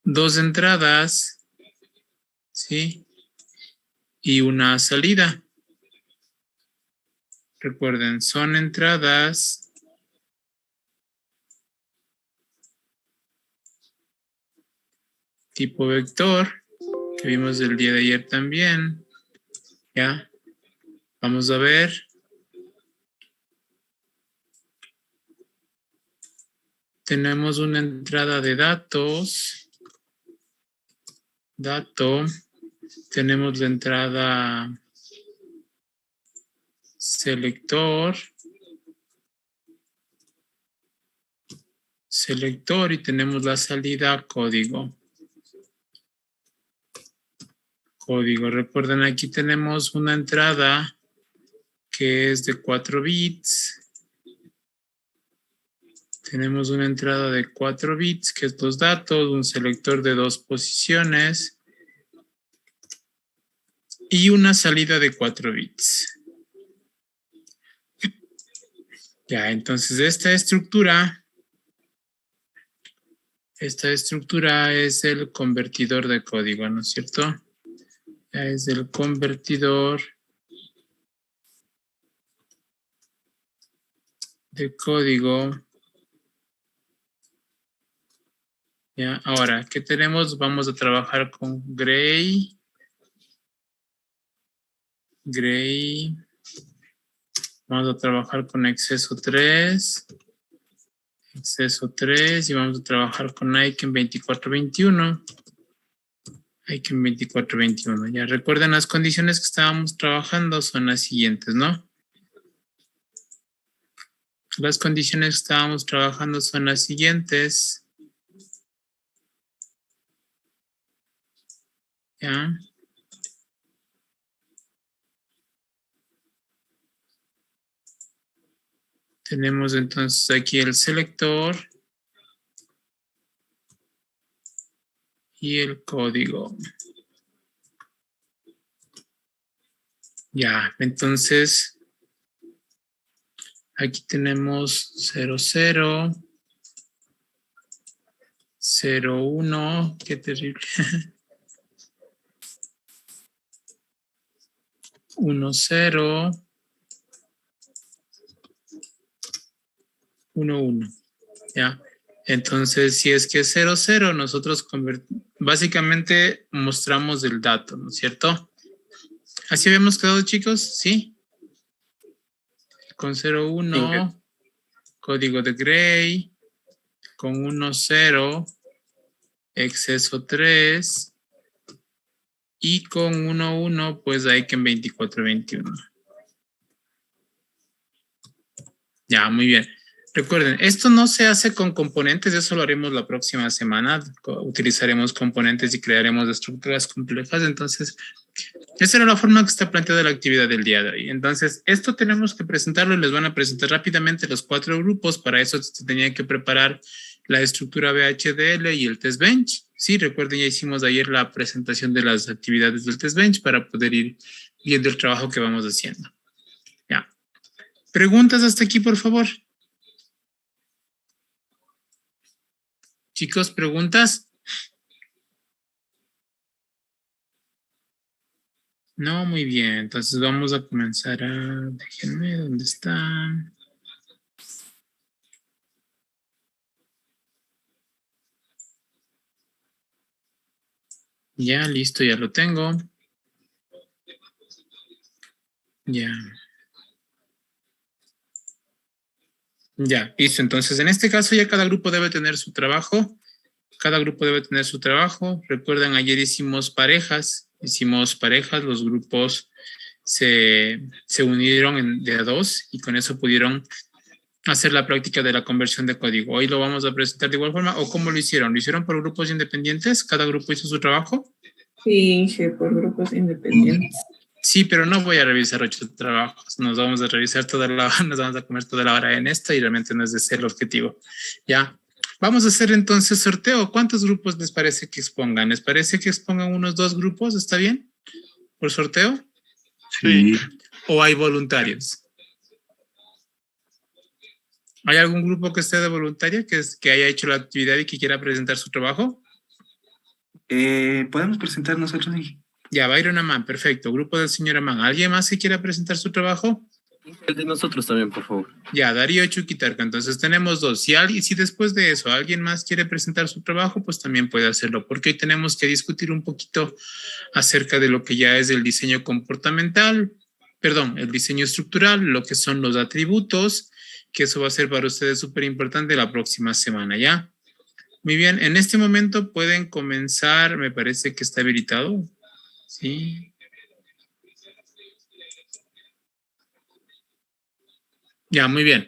dos entradas, ¿sí? Y una salida. Recuerden, son entradas tipo vector, que vimos el día de ayer también, ¿ya? Vamos a ver. Tenemos una entrada de datos, dato, tenemos la entrada selector, selector y tenemos la salida código. Código, recuerden aquí tenemos una entrada que es de 4 bits. Tenemos una entrada de 4 bits, que es los datos, un selector de 2 posiciones y una salida de 4 bits. Ya, entonces esta estructura es el convertidor de código, ¿no es cierto? Ya es el convertidor de código. Ya, ahora, ¿qué tenemos? Vamos a trabajar con Gray. Gray. Vamos a trabajar con exceso 3. Exceso 3 y vamos a trabajar con Aiken 2421. Aiken 2421. Ya recuerden, las condiciones que estábamos trabajando son las siguientes, ¿no? Las condiciones que estábamos trabajando son las siguientes. ¿Ya? Tenemos entonces aquí el selector y el código. Ya, entonces aquí tenemos 00, 01, qué terrible. 10, 11. ¿Ya? Entonces, si es que es 00, nosotros básicamente mostramos el dato, ¿no es cierto? ¿Así habíamos quedado, chicos? ¿Sí? Con 01, código de Gray, con 10, exceso 3, y con 11, pues Aiken 2421. Ya, muy bien. Recuerden, esto no se hace con componentes, eso lo haremos la próxima semana. Utilizaremos componentes y crearemos estructuras complejas. Entonces, esa era la forma que está planteada la actividad del día de hoy. Entonces, esto tenemos que presentarlo. Les van a presentar rápidamente los 4 grupos. Para eso se tenía que preparar la estructura VHDL y el test bench. Sí, recuerden, ya hicimos ayer la presentación de las actividades del test bench para poder ir viendo el trabajo que vamos haciendo. Ya. ¿Preguntas hasta aquí, por favor? Chicos, ¿preguntas? No, muy bien. Entonces vamos a comenzar a... Déjenme, ¿dónde está? Ya, listo, ya lo tengo. Ya. Ya, listo. Entonces, en este caso ya cada grupo debe tener su trabajo. Cada grupo debe tener su trabajo. Recuerden, ayer hicimos parejas. Los grupos se unieron de a 2 y con eso pudieron hacer la práctica de la conversión de código. Hoy lo vamos a presentar de igual forma. ¿O cómo lo hicieron? ¿Lo hicieron por grupos independientes? ¿Cada grupo hizo su trabajo? Sí, por grupos independientes. Sí, pero no voy a revisar 8 trabajos. Nos vamos a revisar nos vamos a comer toda la hora en esto y realmente no es de ser el objetivo. Ya. Vamos a hacer entonces sorteo. ¿Cuántos grupos les parece que expongan? ¿Les parece que expongan unos 2 grupos? ¿Está bien? ¿Por sorteo? Sí. ¿O hay voluntarios? ¿Hay algún grupo que esté de voluntaria que haya hecho la actividad y que quiera presentar su trabajo? ¿Podemos presentar nosotros? Ya, Byron Amán, perfecto. Grupo del señor Amán. ¿Alguien más que quiera presentar su trabajo? El de nosotros también, por favor. Ya, Darío Chuquitarca. Entonces tenemos dos. Si después de eso alguien más quiere presentar su trabajo, pues también puede hacerlo, porque hoy tenemos que discutir un poquito acerca de lo que ya es el diseño comportamental, perdón, el diseño estructural, lo que son los atributos, que eso va a ser para ustedes súper importante la próxima semana, ¿ya? Muy bien, en este momento pueden comenzar, me parece que está habilitado. Sí. Ya, muy bien.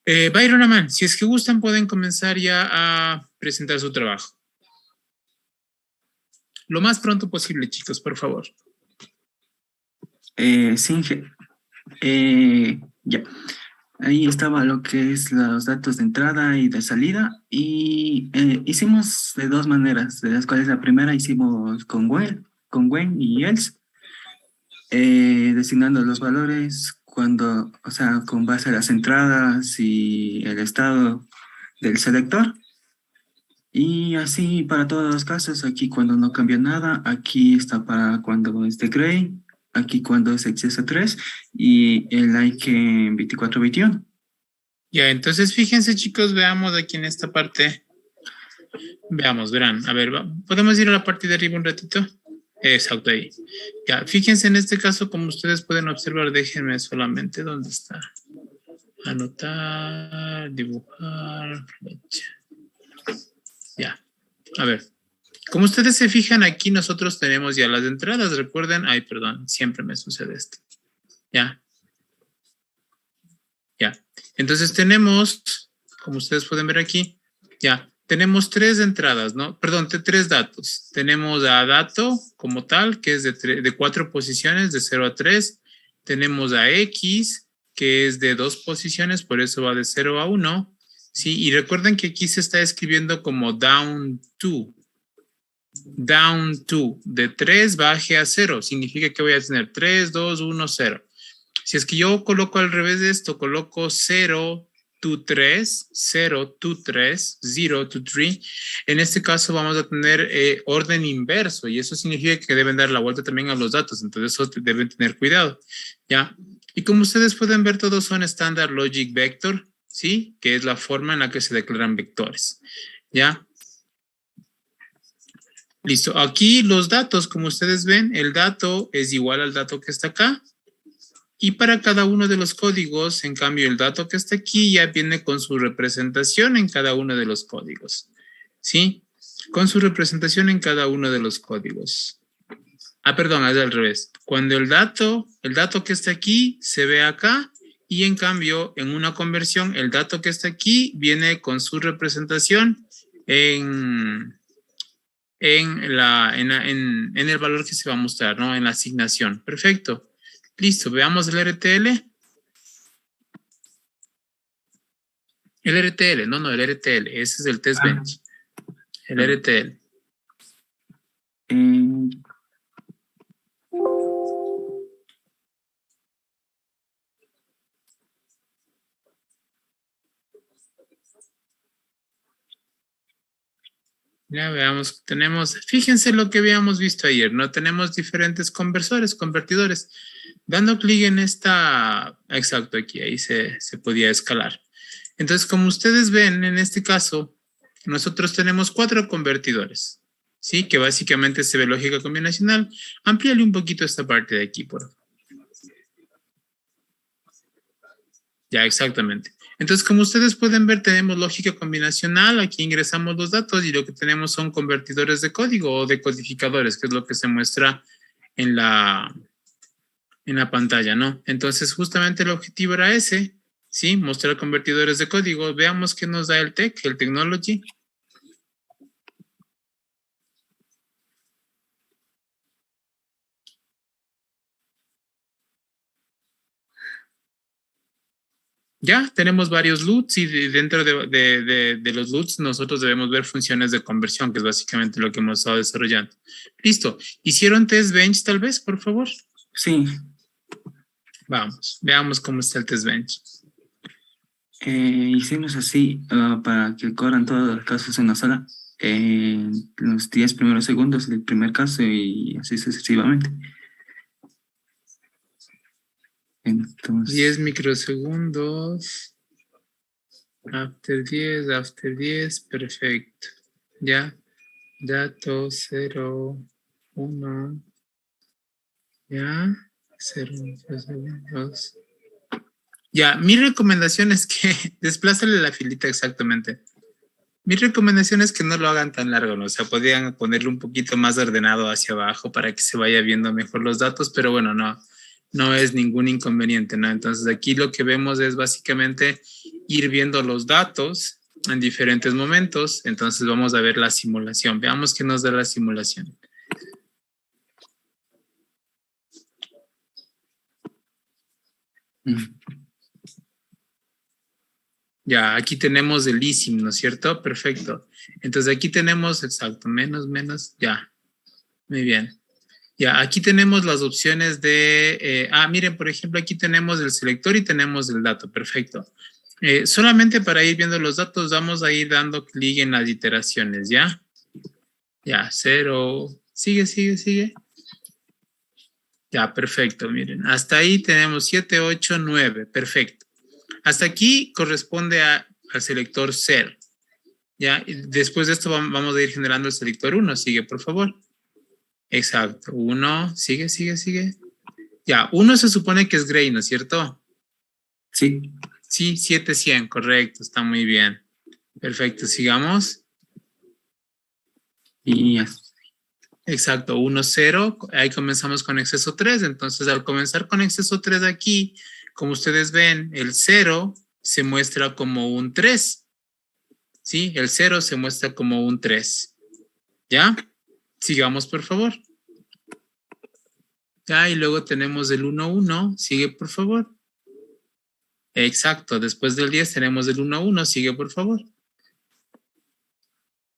Byron Amán, si es que gustan, pueden comenzar ya a presentar su trabajo. Lo más pronto posible, chicos, por favor. Sí, ya. Ahí estaba lo que es los datos de entrada y de salida y hicimos de dos maneras, de las cuales la primera hicimos con when y else, designando los valores cuando, o sea, con base a las entradas y el estado del selector. Y así para todos los casos, aquí cuando no cambia nada, aquí está para cuando es de gray, aquí cuando es exceso 3 y el like en 24-21. Ya, entonces fíjense, chicos, veamos aquí en esta parte. Veamos, verán. A ver, ¿podemos ir a la parte de arriba un ratito? Exacto, ahí. Ya, fíjense en este caso, como ustedes pueden observar, déjenme solamente, ¿dónde está? Anotar, dibujar, flecha. Ya, a ver. Como ustedes se fijan aquí, nosotros tenemos ya las entradas, recuerden, ay, perdón, siempre me sucede esto. Ya. Ya. Entonces tenemos, como ustedes pueden ver aquí, ya, tenemos tres entradas, ¿no? Perdón, tres datos. Tenemos a dato como tal, que es de 4 posiciones, de 0 a 3. Tenemos a X, que es de 2 posiciones, por eso va de 0 a 1. Sí, y recuerden que aquí se está escribiendo como down to. Down to. De 3 baje a 0. Significa que voy a tener 3, 2, 1, 0. Si es que yo coloco al revés de esto, coloco 0 to 3, 0 to 3, 0 to 3, en este caso vamos a tener orden inverso y eso significa que deben dar la vuelta también a los datos, entonces eso deben tener cuidado, ¿ya? Y como ustedes pueden ver, todos son Standard Logic Vector, ¿sí? Que es la forma en la que se declaran vectores, ¿ya? Listo, aquí los datos, como ustedes ven, el dato es igual al dato que está acá, y para cada uno de los códigos, en cambio, el dato que está aquí ya viene con su representación en cada uno de los códigos. ¿Sí? Con su representación en cada uno de los códigos. Ah, perdón, es al revés. Cuando el dato que está aquí se ve acá y en cambio, en una conversión, el dato que está aquí viene con su representación en el valor que se va a mostrar, ¿no? En la asignación. Perfecto. Listo, veamos el RTL. El RTL, no, el RTL, ese es el test bench. El RTL. Ya veamos, fíjense lo que habíamos visto ayer, ¿no? Tenemos diferentes convertidores. Dando clic en esta, exacto, aquí, ahí se podía escalar. Entonces, como ustedes ven, en este caso, nosotros tenemos 4 convertidores, ¿sí? Que básicamente se ve lógica combinacional. Amplíale un poquito esta parte de aquí, por favor. Ya, exactamente. Entonces, como ustedes pueden ver, tenemos lógica combinacional. Aquí ingresamos los datos y lo que tenemos son convertidores de código o decodificadores, que es lo que se muestra en la pantalla, ¿no? Entonces, justamente el objetivo era ese, ¿sí? Mostrar convertidores de código. Veamos qué nos da el Technology. Ya tenemos varios LUTs y dentro de los LUTs nosotros debemos ver funciones de conversión, que es básicamente lo que hemos estado desarrollando. Listo. ¿Hicieron test bench tal vez, por favor? Sí. Vamos, veamos cómo está el test bench. Hicimos así para que corran todos los casos en una sala. en los 10 primeros segundos del primer caso y así sucesivamente. 10 Entonces, microsegundos. After 10, perfecto. Ya. Dato 0, 1. Ya. 0, 2. Ya, mi recomendación es que desplázale la filita exactamente. Mi recomendación es que no lo hagan tan largo, ¿no? O sea, podrían ponerlo un poquito más ordenado hacia abajo para que se vaya viendo mejor los datos, pero bueno, no es ningún inconveniente, ¿no? Entonces aquí lo que vemos es básicamente ir viendo los datos en diferentes momentos. Entonces vamos a ver la simulación. Veamos qué nos da la simulación. Ya, aquí tenemos el ISIM, ¿no es cierto? Perfecto. Entonces aquí tenemos, exacto, menos, ya. Muy bien. Ya, aquí tenemos las opciones de, miren, por ejemplo, aquí tenemos el selector y tenemos el dato, perfecto. Solamente para ir viendo los datos, vamos a ir dando clic en las iteraciones, ¿ya? Ya, 0, sigue. Ya, perfecto, miren, hasta ahí tenemos 7, 8, 9, perfecto. Hasta aquí corresponde al selector 0, ¿ya? Y después de esto vamos a ir generando el selector 1, sigue, por favor. Exacto, 1, sigue. Ya, 1 se supone que es gray, ¿no es cierto? sí. Sí, 700, correcto, está muy bien. Perfecto, sigamos. Y ya. Exacto, 1, 0, ahí comenzamos con exceso 3, entonces al comenzar con exceso 3 aquí, como ustedes ven, el 0 se muestra como un 3, ¿sí? El 0 se muestra como un 3, ¿ya? Sigamos, por favor. Ya, y luego tenemos el 1, 1, sigue, por favor. Exacto, después del 10 tenemos el 1, 1, sigue, por favor.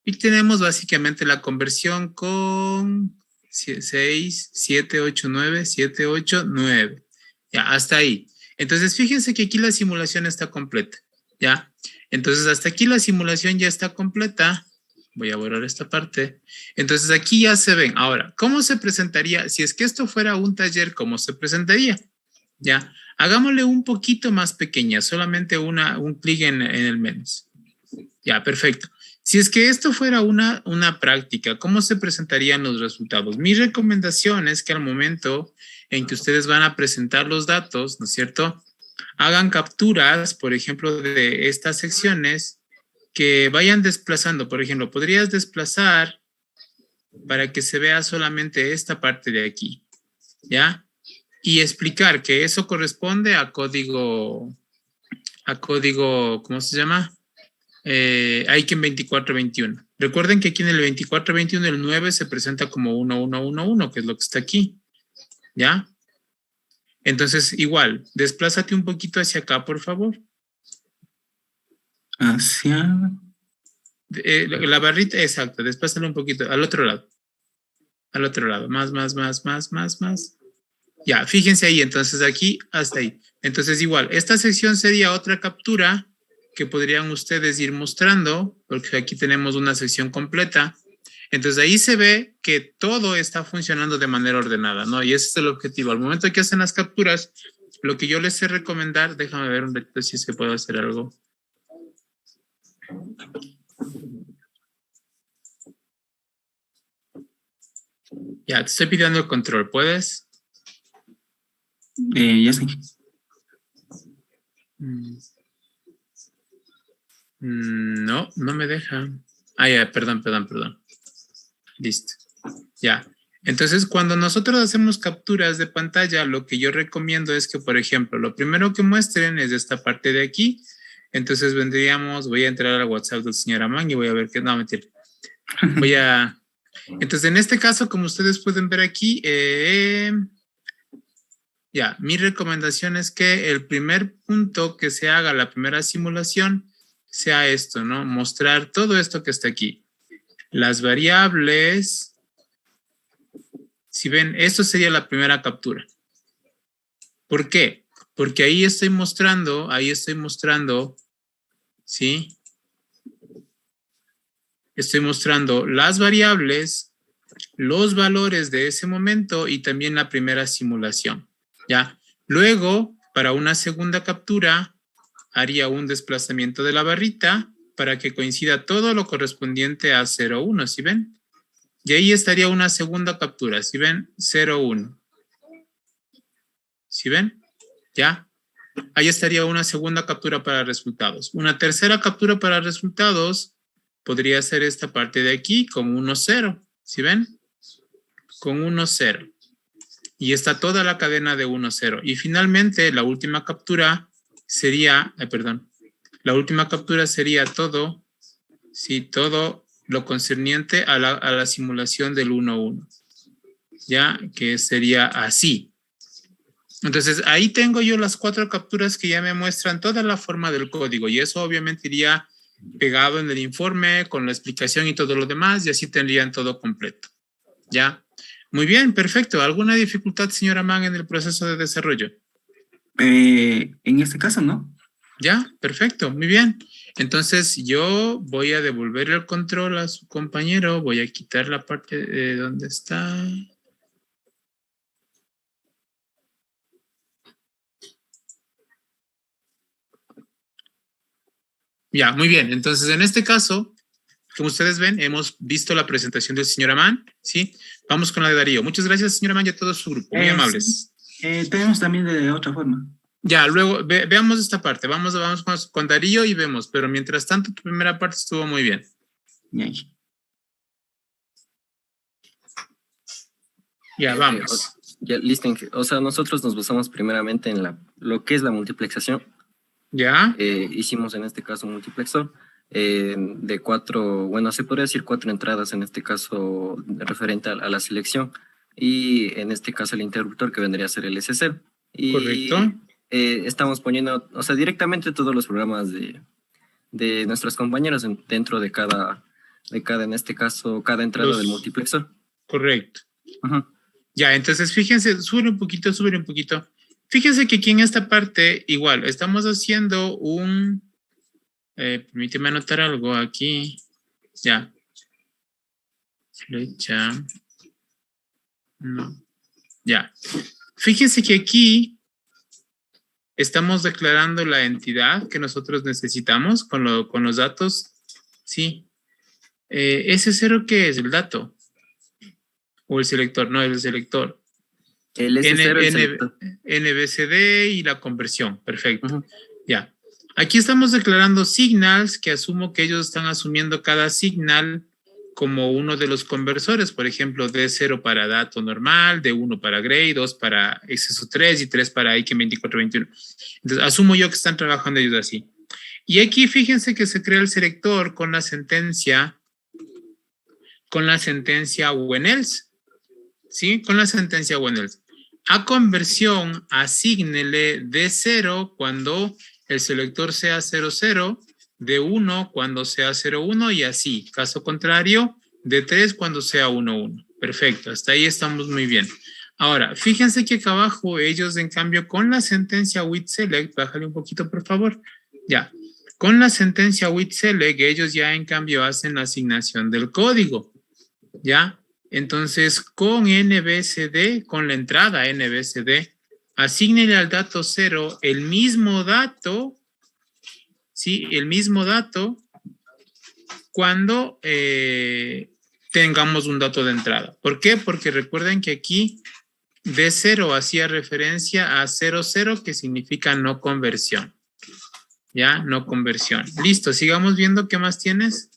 Y tenemos básicamente la conversión con 6, 7, 8, 9, 7, 8, 9. Ya, hasta ahí. Entonces, fíjense que aquí la simulación está completa. ¿Ya? Entonces, hasta aquí la simulación ya está completa. Voy a borrar esta parte. Entonces, aquí ya se ven. Ahora, ¿cómo se presentaría? Si es que esto fuera un taller, ¿cómo se presentaría? ¿Ya? Hagámosle un poquito más pequeña, solamente un clic en el menos. Ya, perfecto. Si es que esto fuera una práctica, ¿cómo se presentarían los resultados? Mi recomendación es que al momento en que ustedes van a presentar los datos, ¿no es cierto? Hagan capturas, por ejemplo, de estas secciones que vayan desplazando. Por ejemplo, podrías desplazar para que se vea solamente esta parte de aquí, ¿ya? Y explicar que eso corresponde a código, ¿cómo se llama? Aiken 2421. Recuerden que aquí en el 2421 el 9 se presenta como 1111, que es lo que está aquí. ¿Ya? Entonces, igual, desplázate un poquito hacia acá, por favor. Hacia. La barrita, exacto, desplázalo un poquito, al otro lado. Al otro lado, más. Ya, fíjense ahí, entonces aquí hasta ahí. Entonces, igual, esta sección sería otra captura que podrían ustedes ir mostrando, porque aquí tenemos una sección completa. Entonces ahí se ve que todo está funcionando de manera ordenada, ¿no? Y ese es el objetivo. Al momento que hacen las capturas, lo que yo les sé recomendar, déjame ver un ratito si es que puedo hacer algo. Ya, te estoy pidiendo el control, ¿puedes? Ya sé. No, no me deja. Ah, ya, perdón. Listo. Ya. Entonces, cuando nosotros hacemos capturas de pantalla, lo que yo recomiendo es que, por ejemplo, lo primero que muestren es esta parte de aquí. Entonces vendríamos, voy a entrar al WhatsApp del señor Amán y voy a ver qué, no, mentira. Entonces, en este caso, como ustedes pueden ver aquí, ya, mi recomendación es que el primer punto que se haga, la primera simulación, sea esto, ¿no? Mostrar todo esto que está aquí. Las variables, si ven, esto sería la primera captura. ¿Por qué? Porque ahí estoy mostrando, ¿sí? Estoy mostrando las variables, los valores de ese momento y también la primera simulación, ¿ya? Luego, para una segunda captura, haría un desplazamiento de la barrita para que coincida todo lo correspondiente a 0,1, ¿sí ven? Y ahí estaría una segunda captura, ¿sí ven? 0,1. ¿Sí ven? ¿Ya? Ahí estaría una segunda captura para resultados. Una tercera captura para resultados podría ser esta parte de aquí con 1,0. ¿Sí ven? Con 1,0. Y está toda la cadena de 1,0. Y finalmente, la última captura sería, la última captura sería todo, sí, todo lo concerniente a la simulación del 1,1. ¿Ya? Que sería así. Entonces, ahí tengo yo las 4 capturas que ya me muestran toda la forma del código y eso obviamente iría pegado en el informe con la explicación y todo lo demás y así tendrían todo completo. ¿Ya? Muy bien, perfecto. ¿Alguna dificultad, señora Mann, en el proceso de desarrollo? En este caso, ¿no? Ya, perfecto, muy bien. Entonces, yo voy a devolver el control a su compañero. Voy a quitar la parte de donde está. Ya, muy bien. Entonces, en este caso, como ustedes ven, hemos visto la presentación del señor Amán, ¿sí? Vamos con la de Darío. Muchas gracias, señor Amán, y a todo su grupo. Muy amables. Tenemos también de otra forma. Ya, luego veamos esta parte. Vamos con Darío y vemos. Pero mientras tanto, tu primera parte estuvo muy bien. Ya, vamos. Ya, listo. O sea, nosotros nos basamos primeramente en lo que es la multiplexación. Ya. Hicimos en este caso un multiplexor de 4, bueno, se podría decir 4 entradas en este caso referente a la selección y en este caso el interruptor que vendría a ser el S0. Y correcto. Estamos poniendo, o sea, directamente todos los programas de nuestros compañeros dentro de cada, en este caso, cada entrada del multiplexor. Correcto. Ya, entonces fíjense, sube un poquito. Fíjense que aquí en esta parte, igual, estamos haciendo permíteme anotar algo aquí. Ya. Flecha. No. Ya. Fíjense que aquí estamos declarando la entidad que nosotros necesitamos con los datos. Sí. ¿Ese cero qué es? ¿El dato? ¿O el selector? No, el selector. El S0 el selector. NBCD y la conversión. Perfecto. Ya. Aquí estamos declarando signals que asumo que ellos están asumiendo cada signal como uno de los conversores, por ejemplo, D0 para dato normal, D1 para gray, 2 para exceso 3 y 3 para IK2421. Entonces, asumo yo que están trabajando ellos así. Y aquí fíjense que se crea el selector con la sentencia when else. ¿Sí? Con la sentencia when else. A conversión, asígnele D0 cuando el selector sea 00, D1 cuando sea 01 y así. Caso contrario, D3 cuando sea 11. Perfecto, hasta ahí estamos muy bien. Ahora, fíjense que acá abajo ellos, en cambio, con la sentencia with select, bájale un poquito, por favor. Ya. Con la sentencia with select, ellos ya en cambio hacen la asignación del código. ¿Ya? Entonces, con NBCD, con la entrada NBCD, asígnele al dato 0 el mismo dato, ¿sí? El mismo dato cuando tengamos un dato de entrada. ¿Por qué? Porque recuerden que aquí D0 hacía referencia a 00, que significa no conversión. ¿Ya? No conversión. Listo, sigamos viendo qué más tienes.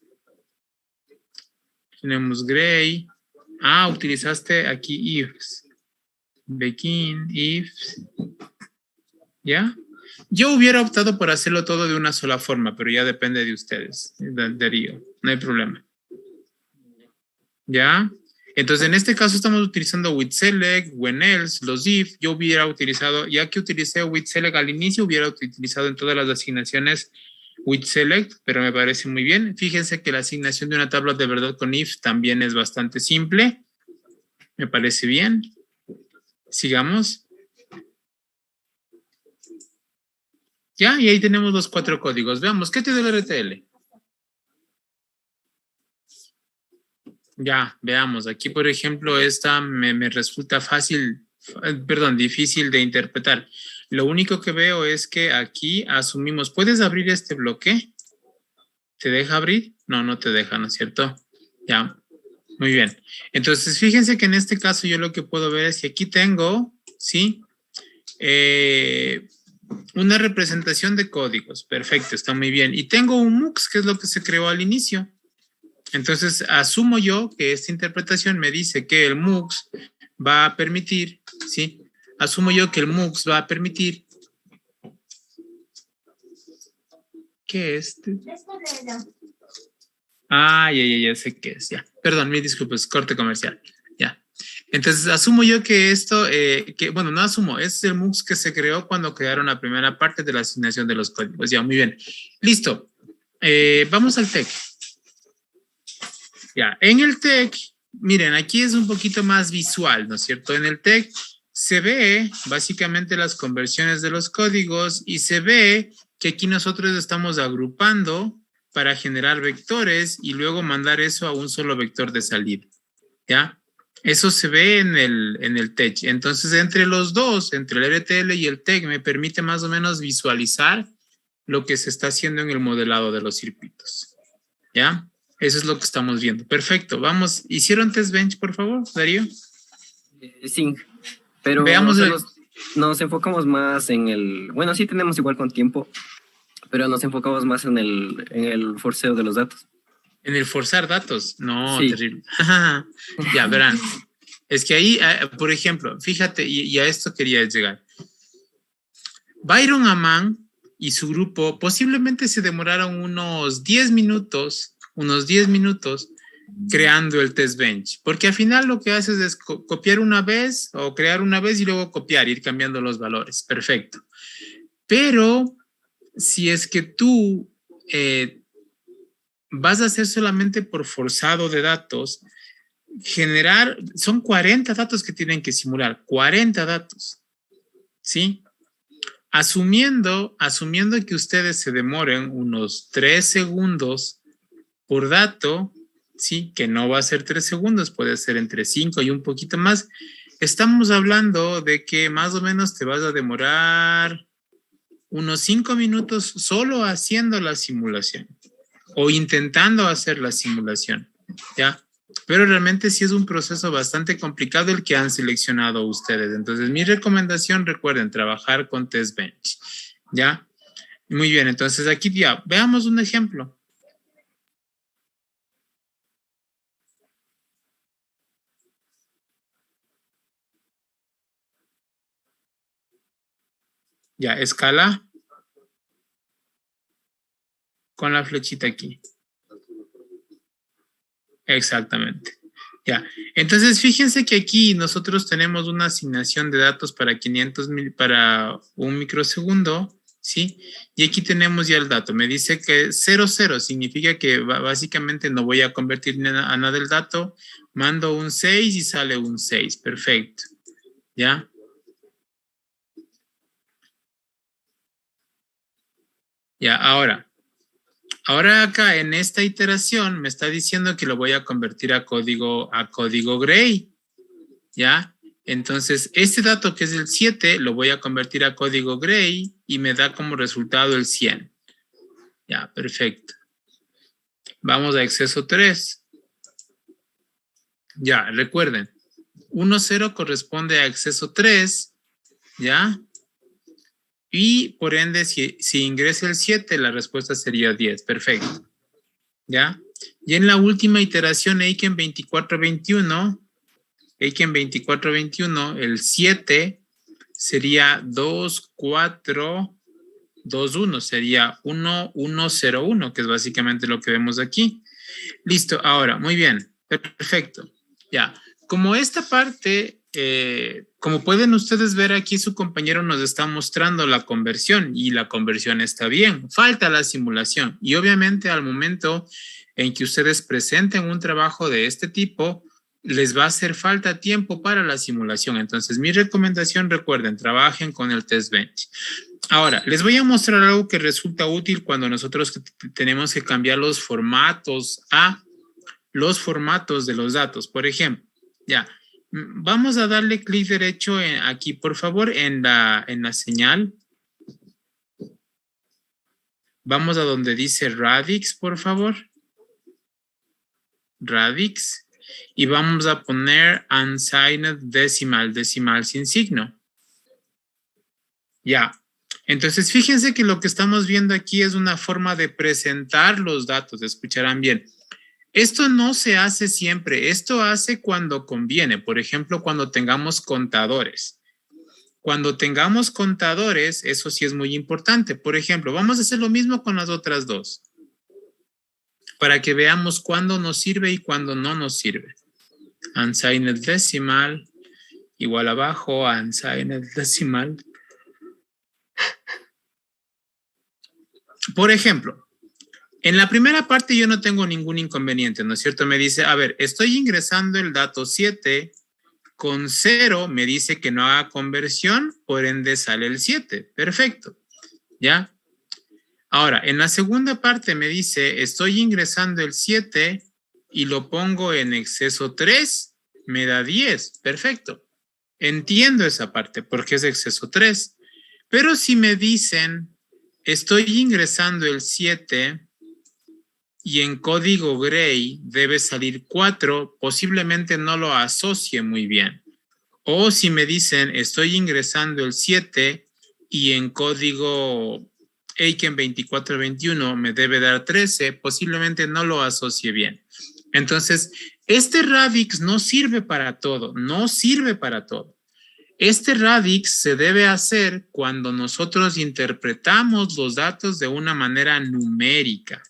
Tenemos gray. Utilizaste aquí ifs. Begin, ifs. ¿Ya? Yo hubiera optado por hacerlo todo de una sola forma, pero ya depende de ustedes, Darío. No hay problema. ¿Ya? Entonces, en este caso estamos utilizando with select, when else, los if. Yo hubiera utilizado, ya que utilicé with select al inicio, hubiera utilizado en todas las asignaciones with select, pero me parece muy bien. Fíjense que la asignación de una tabla de verdad con if también es bastante simple. Me parece bien. Sigamos. Ya, y ahí tenemos los 4 códigos. Veamos, ¿qué te da el RTL? Ya, veamos. Aquí, por ejemplo, esta me resulta difícil de interpretar. Lo único que veo es que aquí asumimos, ¿puedes abrir este bloque? ¿Te deja abrir? No, no te deja, ¿no es cierto? Ya, muy bien. Entonces, fíjense que en este caso yo lo que puedo ver es que aquí tengo, ¿sí? Una representación de códigos. Perfecto, está muy bien. Y tengo un MUX, que es lo que se creó al inicio. Entonces, asumo yo que esta interpretación me dice que el MUX va a permitir, ¿sí? Asumo yo que el MUX va a permitir que ya sé qué es, ya. Perdón, mis disculpas, corte comercial, ya. Entonces, asumo yo que esto, no asumo, es el MUX que se creó cuando crearon la primera parte de la asignación de los códigos. Ya, muy bien. Listo. Vamos al TEC. Ya, en el TEC, miren, aquí es un poquito más visual, ¿no es cierto? En el TEC se ve básicamente las conversiones de los códigos y se ve que aquí nosotros estamos agrupando para generar vectores y luego mandar eso a un solo vector de salida, ¿ya? Eso se ve en el TEC. Entonces, entre los dos, entre el RTL y el TEC, me permite más o menos visualizar lo que se está haciendo en el modelado de los circuitos, ¿ya? Eso es lo que estamos viendo. Perfecto, vamos. ¿Hicieron test bench, por favor, Darío? Sí, pero veamos nos enfocamos más en el... Bueno, sí tenemos igual con tiempo, pero nos enfocamos más en el forceo de los datos. ¿En el forzar datos? No, sí. Terrible. Ya, verán. Es que ahí, por ejemplo, fíjate, y a esto quería llegar. Byron Ammann y su grupo posiblemente se demoraron unos 10 minutos creando el test bench, porque al final lo que haces es copiar una vez o crear una vez y luego copiar, ir cambiando los valores. Perfecto. Pero si es que tú vas a hacer solamente por forzado de datos, son 40 datos que tienen que simular, 40 datos, ¿sí? Asumiendo que ustedes se demoren unos 3 segundos por dato, sí, que no va a ser 3 segundos, puede ser entre 5 y un poquito más. Estamos hablando de que más o menos te vas a demorar unos 5 minutos solo haciendo la simulación o intentando hacer la simulación, ¿ya? Pero realmente sí es un proceso bastante complicado el que han seleccionado ustedes. Entonces, mi recomendación, recuerden, trabajar con test bench, ¿ya? Muy bien, entonces aquí ya, veamos un ejemplo. Ya, escala con la flechita aquí. Exactamente. Ya, entonces fíjense que aquí nosotros tenemos una asignación de datos para 500 para un microsegundo, ¿sí? Y aquí tenemos ya el dato. Me dice que 00 significa que básicamente no voy a convertir a nada el dato. Mando un 6 y sale un 6. Perfecto. ¿Ya? Ya, ahora acá en esta iteración me está diciendo que lo voy a convertir a código Gray, ¿ya? Entonces, este dato que es el 7 lo voy a convertir a código Gray y me da como resultado el 100. Ya, perfecto. Vamos a exceso 3. Ya, recuerden, 1,0 corresponde a exceso 3, ¿ya? Y por ende, si ingresa el 7, la respuesta sería 10. Perfecto. ¿Ya? Y en la última iteración, Eiken 2421, el 7 sería 2421, sería 1101, que es básicamente lo que vemos aquí. Listo, ahora, muy bien, perfecto. Ya, como esta parte, como pueden ustedes ver aquí, su compañero nos está mostrando la conversión y la conversión está bien. Falta la simulación y obviamente al momento en que ustedes presenten un trabajo de este tipo, les va a hacer falta tiempo para la simulación. Entonces, mi recomendación, recuerden, trabajen con el test bench. Ahora, les voy a mostrar algo que resulta útil cuando nosotros tenemos que cambiar los formatos a los formatos de los datos. Por ejemplo, ya, vamos a darle clic derecho aquí, por favor, en la señal. Vamos a donde dice Radix, por favor. Radix. Y vamos a poner unsigned decimal, decimal sin signo. Ya. Entonces, fíjense que lo que estamos viendo aquí es una forma de presentar los datos. Escucharán bien. Esto no se hace siempre. Esto hace cuando conviene. Por ejemplo, cuando tengamos contadores. Cuando tengamos contadores, eso sí es muy importante. Por ejemplo, vamos a hacer lo mismo con las otras dos. Para que veamos cuándo nos sirve y cuándo no nos sirve. Unsigned decimal, igual abajo, unsigned decimal. Por ejemplo, en la primera parte yo no tengo ningún inconveniente, ¿no es cierto? Me dice, a ver, estoy ingresando el dato 7 con 0, me dice que no haga conversión, por ende sale el 7. Perfecto, ¿ya? Ahora, en la segunda parte me dice, estoy ingresando el 7 y lo pongo en exceso 3, me da 10. Perfecto. Entiendo esa parte porque es exceso 3. Pero si me dicen, estoy ingresando el 7 y en código Gray debe salir 4, posiblemente no lo asocie muy bien. O si me dicen, estoy ingresando el 7 y en código Aiken 2421 me debe dar 13, posiblemente no lo asocie bien. Entonces, este radix no sirve para todo, no sirve para todo. Este radix se debe hacer cuando nosotros interpretamos los datos de una manera numérica.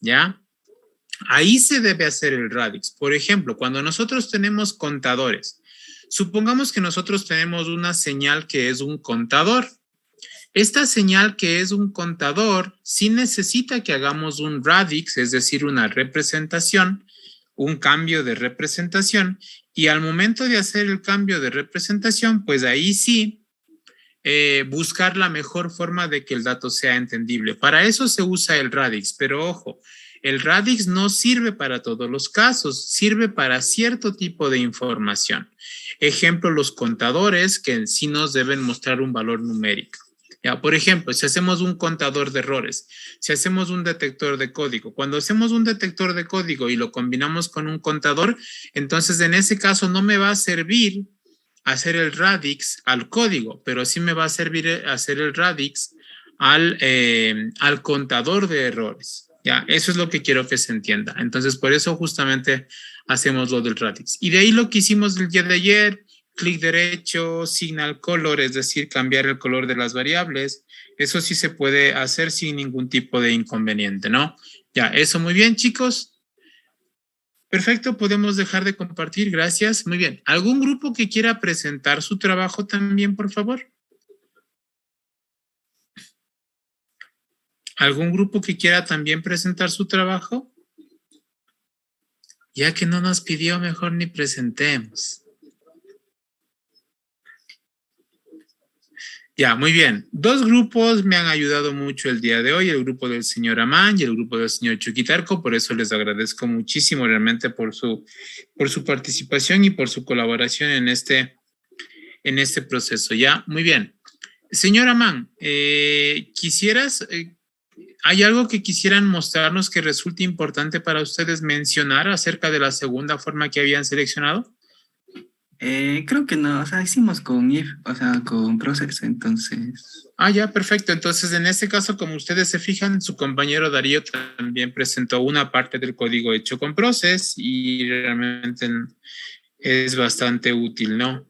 ¿Ya? Ahí se debe hacer el radix. Por ejemplo, cuando nosotros tenemos contadores, supongamos que nosotros tenemos una señal que es un contador. Esta señal que es un contador sí necesita que hagamos un radix, es decir, una representación, un cambio de representación, y al momento de hacer el cambio de representación, pues ahí sí buscar la mejor forma de que el dato sea entendible. Para eso se usa el radix, pero ojo, el radix no sirve para todos los casos, sirve para cierto tipo de información. Ejemplo, los contadores que en sí nos deben mostrar un valor numérico. Ya, por ejemplo, si hacemos un contador de errores, si hacemos un detector de código, cuando hacemos un detector de código y lo combinamos con un contador, entonces en ese caso no me va a servir hacer el radix al código, pero sí me va a servir hacer el radix al contador de errores. Ya, eso es lo que quiero que se entienda. Entonces, por eso justamente hacemos lo del radix. Y de ahí lo que hicimos el día de ayer, clic derecho, signal color, es decir, cambiar el color de las variables. Eso sí se puede hacer sin ningún tipo de inconveniente, ¿no? Ya, eso muy bien, chicos. Perfecto, podemos dejar de compartir, gracias. Muy bien. ¿Algún grupo que quiera presentar su trabajo también, por favor? ¿Algún grupo que quiera también presentar su trabajo? Ya que no nos pidió, mejor ni presentemos. Ya, muy bien. Dos grupos me han ayudado mucho el día de hoy, el grupo del señor Amán y el grupo del señor Chuquitarco, por eso les agradezco muchísimo realmente por su participación y por su colaboración en este proceso. Ya, muy bien. Señor Amán, ¿hay algo que quisieran mostrarnos que resulte importante para ustedes mencionar acerca de la segunda forma que habían seleccionado? Creo que no, o sea, hicimos con if, o sea, con process, entonces. Ya, perfecto. Entonces, en este caso, como ustedes se fijan, su compañero Darío también presentó una parte del código hecho con process y realmente es bastante útil, ¿no?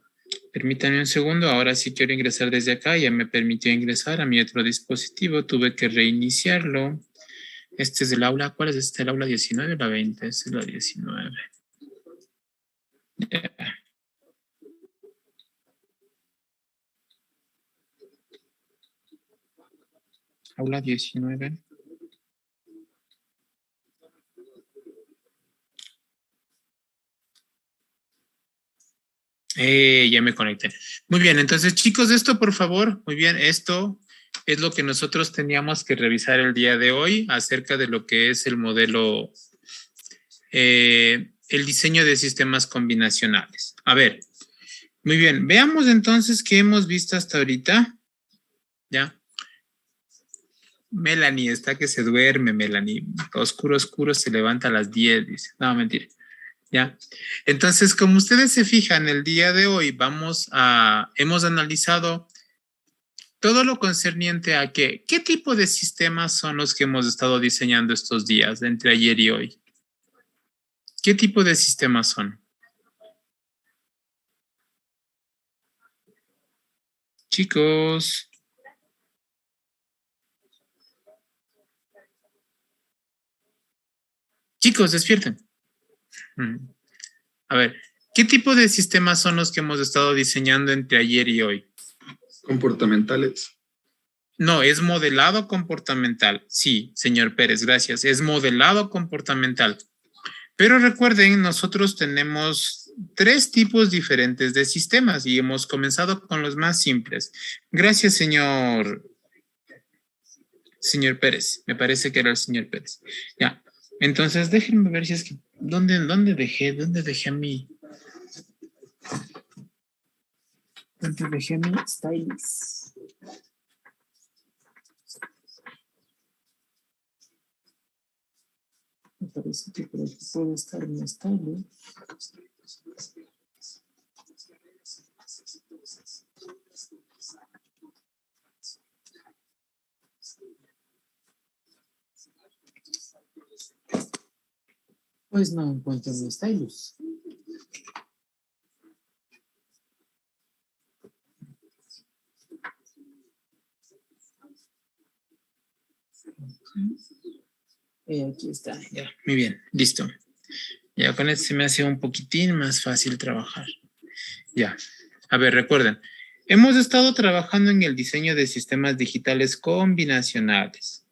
Permítanme un segundo, ahora sí quiero ingresar desde acá, ya me permitió ingresar a mi otro dispositivo, tuve que reiniciarlo. Este es el aula, ¿cuál es este? ¿El aula 19 o la 20? Este es la 19. Yeah. Aula 19. Ya me conecté. Muy bien, entonces chicos, esto por favor, muy bien, esto es lo que nosotros teníamos que revisar el día de hoy acerca de lo que es el modelo el diseño de sistemas combinacionales. A ver, muy bien. Veamos entonces qué hemos visto hasta ahorita. ¿Ya? Melanie, está que se duerme, Melanie. Oscuro, oscuro, se levanta a las 10, dice. No, mentira. ¿Ya? Entonces, como ustedes se fijan, el día de hoy hemos analizado todo lo concerniente a qué tipo de sistemas son los que hemos estado diseñando estos días, entre ayer y hoy. ¿Qué tipo de sistemas son? Chicos. Chicos, despierten. A ver, ¿qué tipo de sistemas son los que hemos estado diseñando entre ayer y hoy? Comportamentales. No, es modelado comportamental. Sí, señor Pérez, gracias. Es modelado comportamental. Pero recuerden, nosotros tenemos 3 tipos diferentes de sistemas y hemos comenzado con los más simples. Gracias, señor Pérez. Me parece que era el señor Pérez. Ya. Entonces, déjenme ver si es que... ¿Dónde dejé a mi... ¿Dónde dejé a mi stylus? Me parece que por aquí puede estar mi stylus. Pues no encuentro mi stylus. Aquí está, ya, muy bien, listo. Ya con esto se me hace un poquitín más fácil trabajar. Ya, a ver, recuerden, hemos estado trabajando en el diseño de sistemas digitales combinacionales.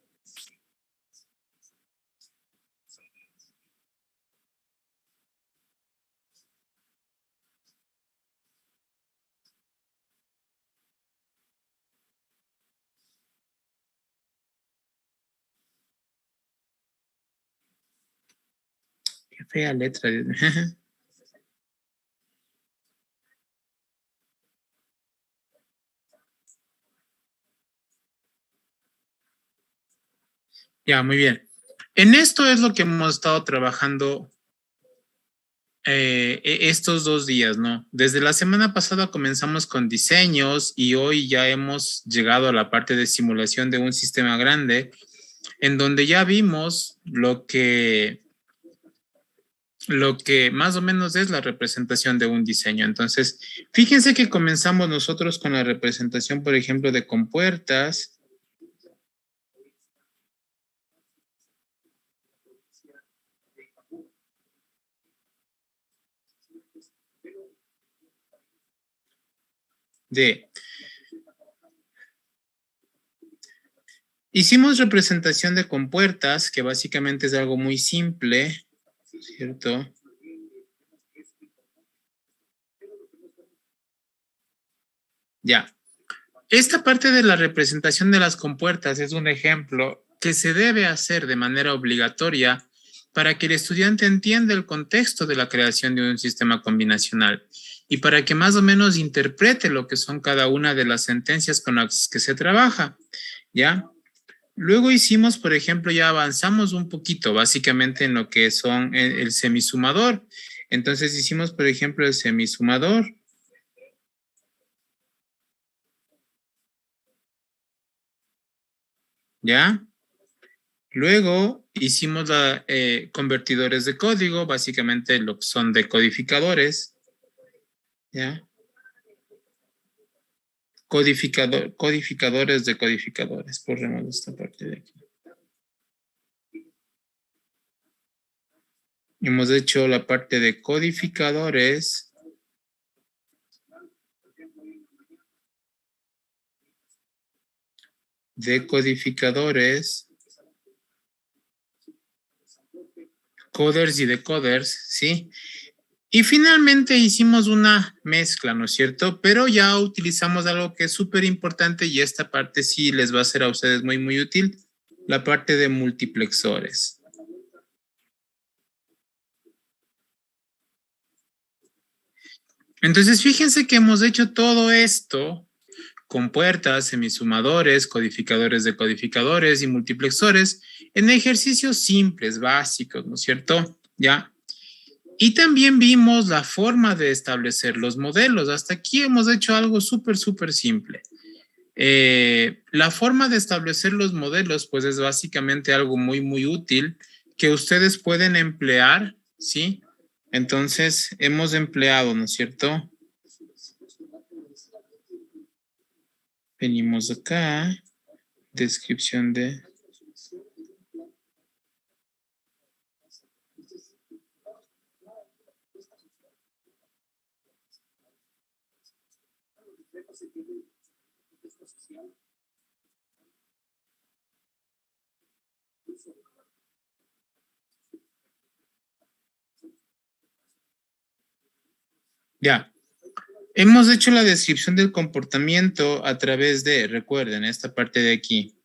Qué fea letra. Ya, muy bien. En esto es lo que hemos estado trabajando estos 2 días, ¿no? Desde la semana pasada comenzamos con diseños y hoy ya hemos llegado a la parte de simulación de un sistema grande en donde ya vimos lo que más o menos es la representación de un diseño. Entonces, fíjense que comenzamos nosotros con la representación, por ejemplo, de compuertas. Hicimos representación de compuertas, que básicamente es algo muy simple, ¿cierto? Ya. Esta parte de la representación de las compuertas es un ejemplo que se debe hacer de manera obligatoria para que el estudiante entienda el contexto de la creación de un sistema combinacional y para que más o menos interprete lo que son cada una de las sentencias con las que se trabaja, ¿ya? Luego hicimos, por ejemplo, ya avanzamos un poquito básicamente en lo que son el semisumador. Entonces hicimos, por ejemplo, el semisumador. ¿Ya? Luego hicimos convertidores de código, básicamente lo que son decodificadores. ¿Ya? Codificadores de codificadores. Borremos esta parte de aquí. Hemos hecho la parte de codificadores. Decodificadores. Coders y decoders, ¿sí? Y finalmente hicimos una mezcla, ¿no es cierto? Pero ya utilizamos algo que es súper importante y esta parte sí les va a ser a ustedes muy, muy útil, la parte de multiplexores. Entonces, fíjense que hemos hecho todo esto con puertas, semisumadores, codificadores de codificadores y multiplexores en ejercicios simples, básicos, ¿no es cierto? Ya. Y también vimos la forma de establecer los modelos. Hasta aquí hemos hecho algo súper, súper simple. La forma de establecer los modelos, pues es básicamente algo muy, muy útil que ustedes pueden emplear, ¿sí? Entonces, hemos empleado, ¿no es cierto? Venimos acá, descripción de... Ya, hemos hecho la descripción del comportamiento a través de, recuerden, esta parte de aquí.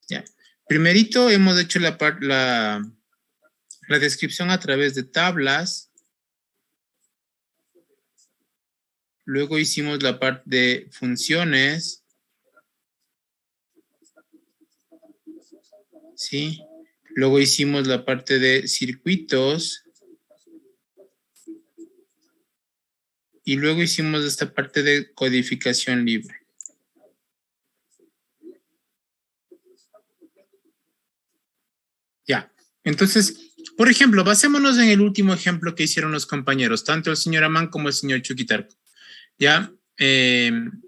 Ya. Primerito hemos hecho la descripción a través de tablas. Luego hicimos la parte de funciones. ¿Sí? Luego hicimos la parte de circuitos. Y luego hicimos esta parte de codificación libre. Ya. Entonces, por ejemplo, basémonos en el último ejemplo que hicieron los compañeros, tanto el señor Amán como el señor Chuquitarco. Ya. En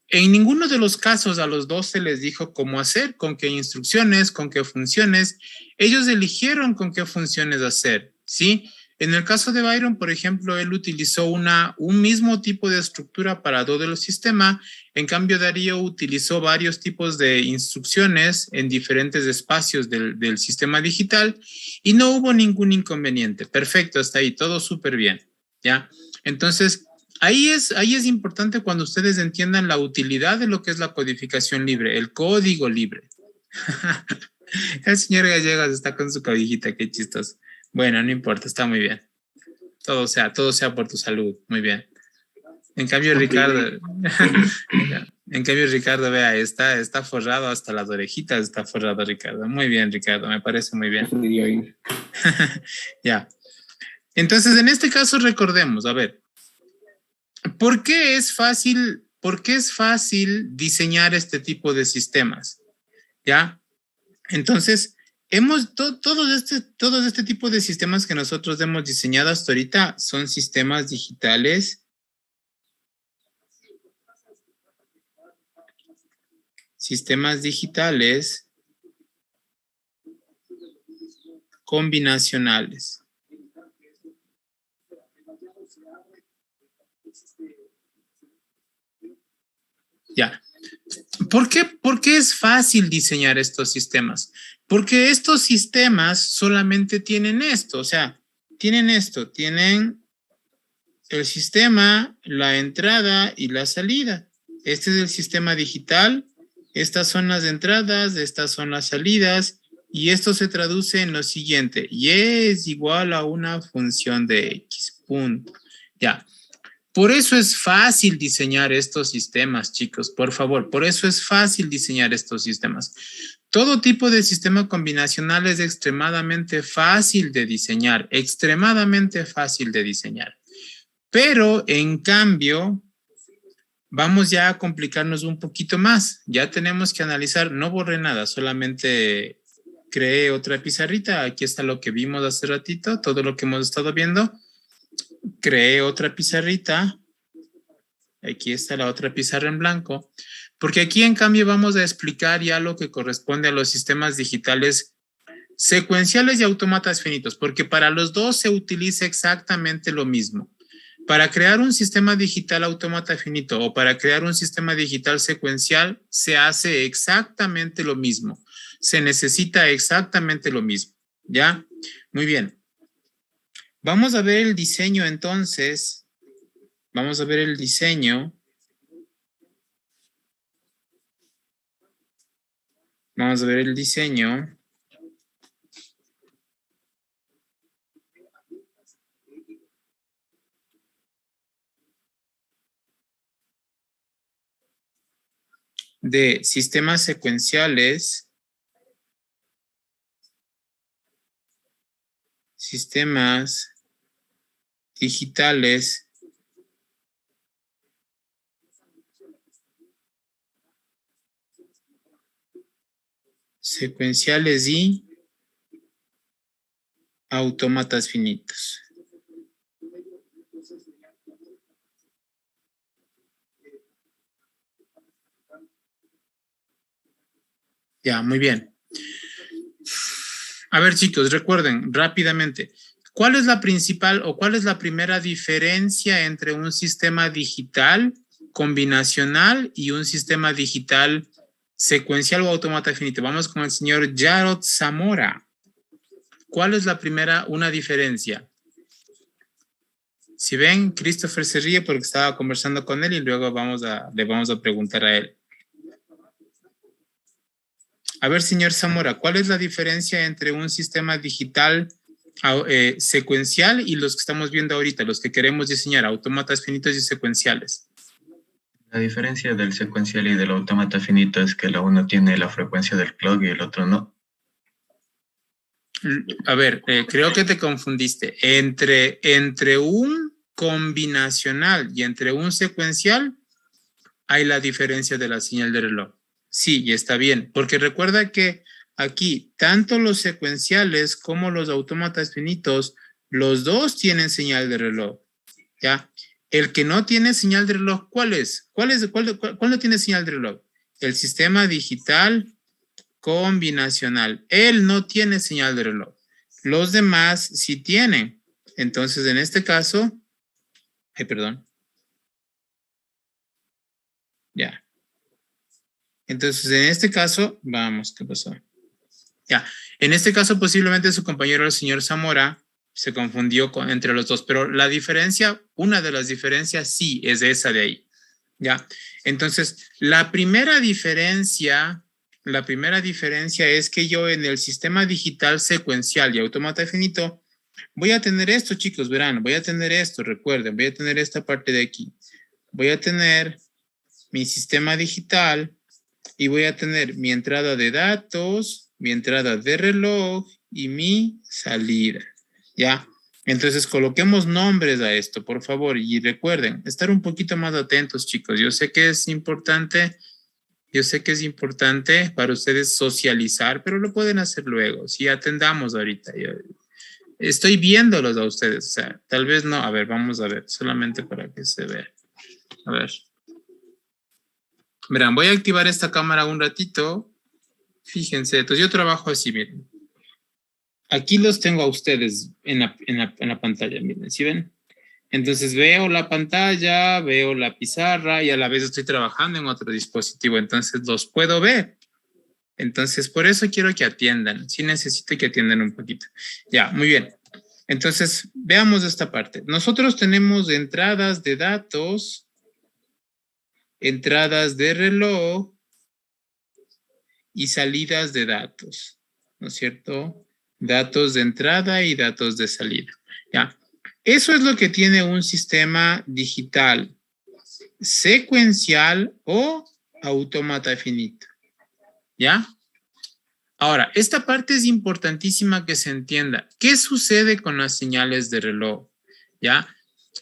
ninguno de los casos a los dos se les dijo cómo hacer, con qué instrucciones, con qué funciones. Ellos eligieron con qué funciones hacer, ¿sí? En el caso de Byron, por ejemplo, él utilizó un mismo tipo de estructura para todo el sistema. En cambio, Darío utilizó varios tipos de instrucciones en diferentes espacios del sistema digital y no hubo ningún inconveniente. Perfecto, hasta ahí, todo súper bien, ¿ya? Entonces, ahí es importante cuando ustedes entiendan la utilidad de lo que es la codificación libre, el código libre. El señor Gallegos está con su cobijita, qué chistoso. Bueno, no importa, está muy bien. Todo sea por tu salud, muy bien. En cambio, Ricardo, vea, está forrado hasta las orejitas, está forrado Ricardo. Muy bien, Ricardo, me parece muy bien. Ya. Entonces, en este caso, recordemos, a ver, ¿por qué es fácil diseñar este tipo de sistemas? ¿Ya? Entonces, todos este tipo de sistemas que nosotros hemos diseñado hasta ahorita son sistemas digitales combinacionales. Ya. ¿Por qué es fácil diseñar estos sistemas? Porque estos sistemas solamente tienen esto, o sea, tienen el sistema, la entrada y la salida. Este es el sistema digital, estas son las entradas, estas son las salidas, y esto se traduce en lo siguiente: y es igual a una función de x, punto. Ya. Por eso es fácil diseñar estos sistemas, chicos, por favor, por eso es fácil diseñar estos sistemas. Todo tipo de sistema combinacional es extremadamente fácil de diseñar, extremadamente fácil de diseñar. Pero, en cambio, vamos ya a complicarnos un poquito más. Ya tenemos que analizar, no borré nada, solamente creé otra pizarrita. Aquí está lo que vimos hace ratito, todo lo que hemos estado viendo. Creé otra pizarrita. Aquí está la otra pizarra en blanco. Porque aquí, en cambio, vamos a explicar ya lo que corresponde a los sistemas digitales secuenciales y autómatas finitos, porque para los dos se utiliza exactamente lo mismo. Para crear un sistema digital autómata finito o para crear un sistema digital secuencial se hace exactamente lo mismo. Se necesita exactamente lo mismo. ¿Ya? Muy bien. Vamos a ver el diseño entonces. Vamos a ver el diseño. Vamos a ver el diseño. de sistemas secuenciales, sistemas digitales, secuenciales y autómatas finitos. Ya, muy bien. A ver, chicos, recuerden rápidamente, ¿cuál es la principal o cuál es la primera diferencia entre un sistema digital combinacional y un sistema digital secuencial o autómata finito? Vamos con el señor Jarod Zamora. ¿Cuál es la primera, una diferencia? Si ven, Christopher se ríe porque estaba conversando con él y luego le vamos a preguntar a él. A ver, señor Zamora, ¿cuál es la diferencia entre un sistema digital secuencial y los que estamos viendo ahorita, los que queremos diseñar, autómatas finitos y secuenciales? La diferencia del secuencial y del autómata finito es que la uno tiene la frecuencia del clock y el otro no. A ver, creo que te confundiste. Entre un combinacional y entre un secuencial hay la diferencia de la señal de reloj. Sí, y está bien, porque recuerda que aquí tanto los secuenciales como los autómatas finitos, los dos tienen señal de reloj, ¿ya? El que no tiene señal de reloj, ¿cuál es? ¿Cuál no tiene señal de reloj? El sistema digital combinacional. Él no tiene señal de reloj. Los demás sí tienen. Entonces, en este caso, perdón. Ya. Entonces, en este caso, vamos, ¿qué pasó? Ya, en este caso posiblemente su compañero, el señor Zamora, se confundió entre los dos, pero la diferencia, una de las diferencias sí es esa de ahí. Ya, entonces, la primera diferencia es que yo en el sistema digital secuencial y autómata finito voy a tener esto, chicos, verán, voy a tener esto, recuerden, voy a tener esta parte de aquí. Voy a tener mi sistema digital y voy a tener mi entrada de datos, mi entrada de reloj y mi salida, ¿ya? Entonces, coloquemos nombres a esto, por favor, y recuerden, estar un poquito más atentos, chicos. Yo sé que es importante para ustedes socializar, pero lo pueden hacer luego, si atendamos ahorita. Yo estoy viéndolos a ustedes, o sea, tal vez no. A ver, vamos a ver, solamente para que se vea. A ver. Verán, voy a activar esta cámara un ratito. Fíjense, entonces yo trabajo así, miren. Aquí los tengo a ustedes en la pantalla, miren, ¿sí ven? Entonces veo la pantalla, veo la pizarra y a la vez estoy trabajando en otro dispositivo, entonces los puedo ver. Entonces, por eso quiero que atiendan. Sí necesito que atiendan un poquito. Ya, muy bien. Entonces, veamos esta parte. Nosotros tenemos entradas de datos, entradas de reloj y salidas de datos, ¿no es cierto? Datos de entrada y datos de salida. ¿Ya? Eso es lo que tiene un sistema digital secuencial o autómata finito. ¿Ya? Ahora, esta parte es importantísima que se entienda. ¿Qué sucede con las señales de reloj? ¿Ya?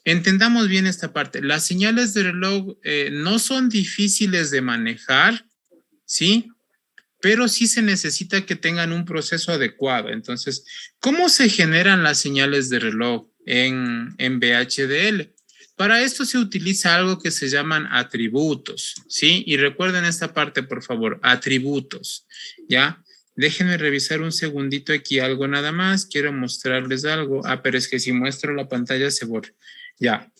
Entendamos bien esta parte. Las señales de reloj no son difíciles de manejar, ¿sí? Pero sí se necesita que tengan un proceso adecuado. Entonces, ¿cómo se generan las señales de reloj en VHDL? Para esto se utiliza algo que se llaman atributos, ¿sí? Y recuerden esta parte, por favor, atributos, ¿ya? Déjenme revisar un segundito aquí algo nada más. Quiero mostrarles algo. Pero es que si muestro la pantalla se borra. Ya.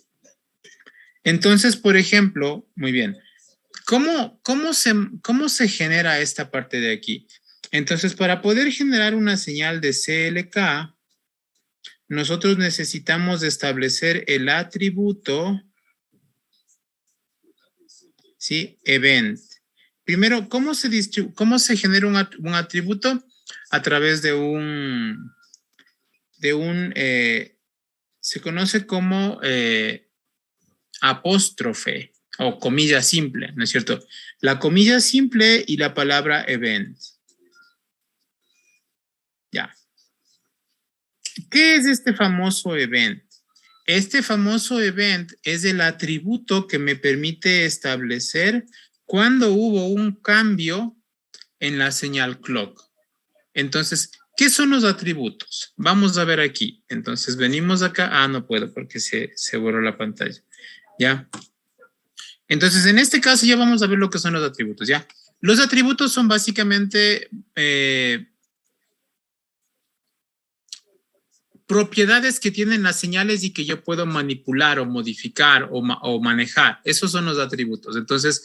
Entonces, por ejemplo, muy bien. ¿Cómo se genera esta parte de aquí? Entonces, para poder generar una señal de CLK, nosotros necesitamos establecer el atributo, ¿sí? Event. Primero, ¿cómo se genera un atributo? A través de se conoce como apóstrofe. o comilla simple, ¿no es cierto? La comilla simple y la palabra event. Ya. ¿Qué es este famoso event? Este famoso event es el atributo que me permite establecer cuando hubo un cambio en la señal clock. Entonces, ¿qué son los atributos? Vamos a ver aquí. Entonces, venimos acá. Ah, no puedo porque se borró la pantalla. ¿Ya? Entonces, en este caso ya vamos a ver lo que son los atributos, ¿ya? Los atributos son básicamente propiedades que tienen las señales y que yo puedo manipular o modificar o manejar. Esos son los atributos. Entonces,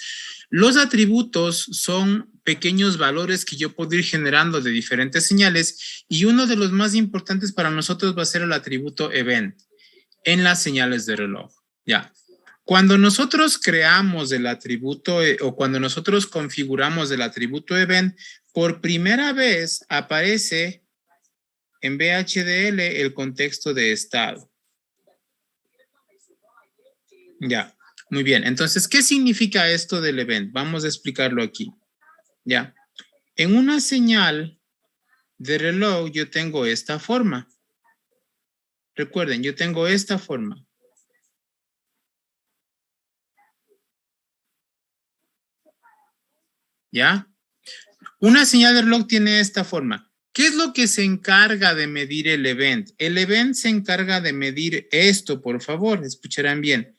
los atributos son pequeños valores que yo puedo ir generando de diferentes señales y uno de los más importantes para nosotros va a ser el atributo event en las señales de reloj. Ya. Cuando nosotros creamos el atributo o cuando nosotros configuramos el atributo event, por primera vez aparece en VHDL el contexto de estado. Ya, muy bien. Entonces, ¿qué significa esto del event? Vamos a explicarlo aquí. Ya. En una señal de reloj yo tengo esta forma. Recuerden, yo tengo esta forma. ¿Ya? Una señal de reloj tiene esta forma. ¿Qué es lo que se encarga de medir el event? El event se encarga de medir esto, por favor, escucharán bien.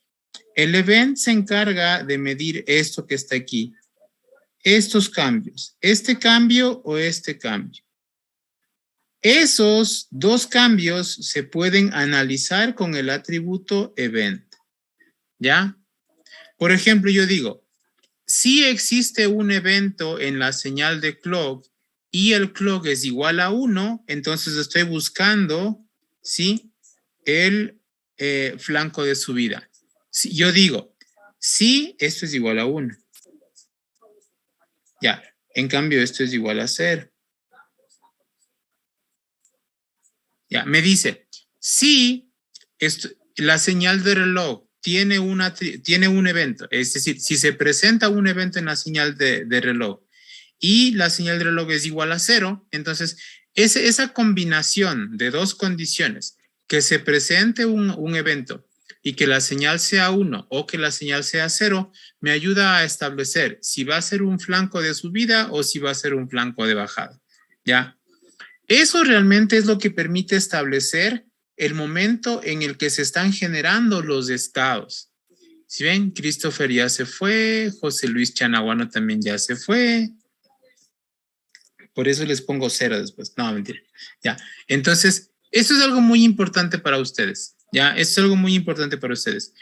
El event se encarga de medir esto que está aquí. Estos cambios. Este cambio o este cambio. Esos dos cambios se pueden analizar con el atributo event. ¿Ya? Por ejemplo, yo digo, si existe un evento en la señal de clock y el clock es igual a 1, entonces estoy buscando, ¿sí? El flanco de subida. Si yo digo, si esto es igual a 1. Ya, en cambio esto es igual a 0. Ya, me dice, si la señal de reloj tiene un evento, es decir, si se presenta un evento en la señal de reloj y la señal de reloj es igual a 0, entonces esa combinación de dos condiciones, que se presente un evento y que la señal sea 1 o que la señal sea 0, me ayuda a establecer si va a ser un flanco de subida o si va a ser un flanco de bajada. ¿Ya? Eso realmente es lo que permite establecer el momento en el que se están generando los estados. Si ven, Christopher ya se fue, José Luis Chanaguano también ya se fue. Por eso les pongo 0 después. No, mentira. Ya. Entonces, eso es algo muy importante para ustedes. Ya, eso es algo muy importante para ustedes.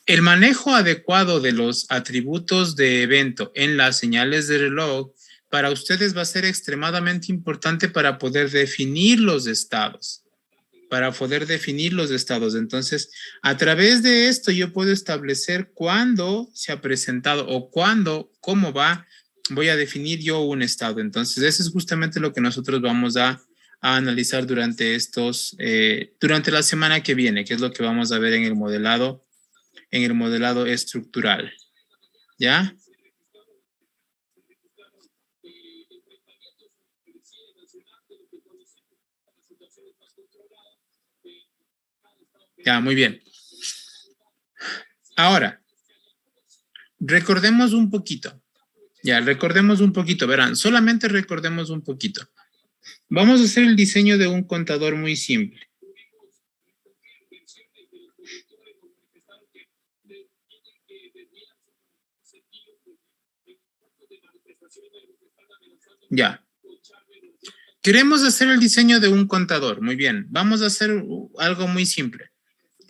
El manejo adecuado de los atributos de evento en las señales de reloj para ustedes va a ser extremadamente importante para poder definir los estados. Entonces, a través de esto yo puedo establecer cuándo se ha presentado o cuándo, cómo voy a definir yo un estado. Entonces, eso es justamente lo que nosotros vamos a analizar durante la semana que viene, que es lo que vamos a ver en el modelado estructural. ¿Ya? Ya, muy bien. Ahora, recordemos un poquito. Verán, solamente recordemos un poquito. Vamos a hacer el diseño de un contador muy simple. Ya. Queremos hacer el diseño de un contador. Muy bien. Vamos a hacer algo muy simple.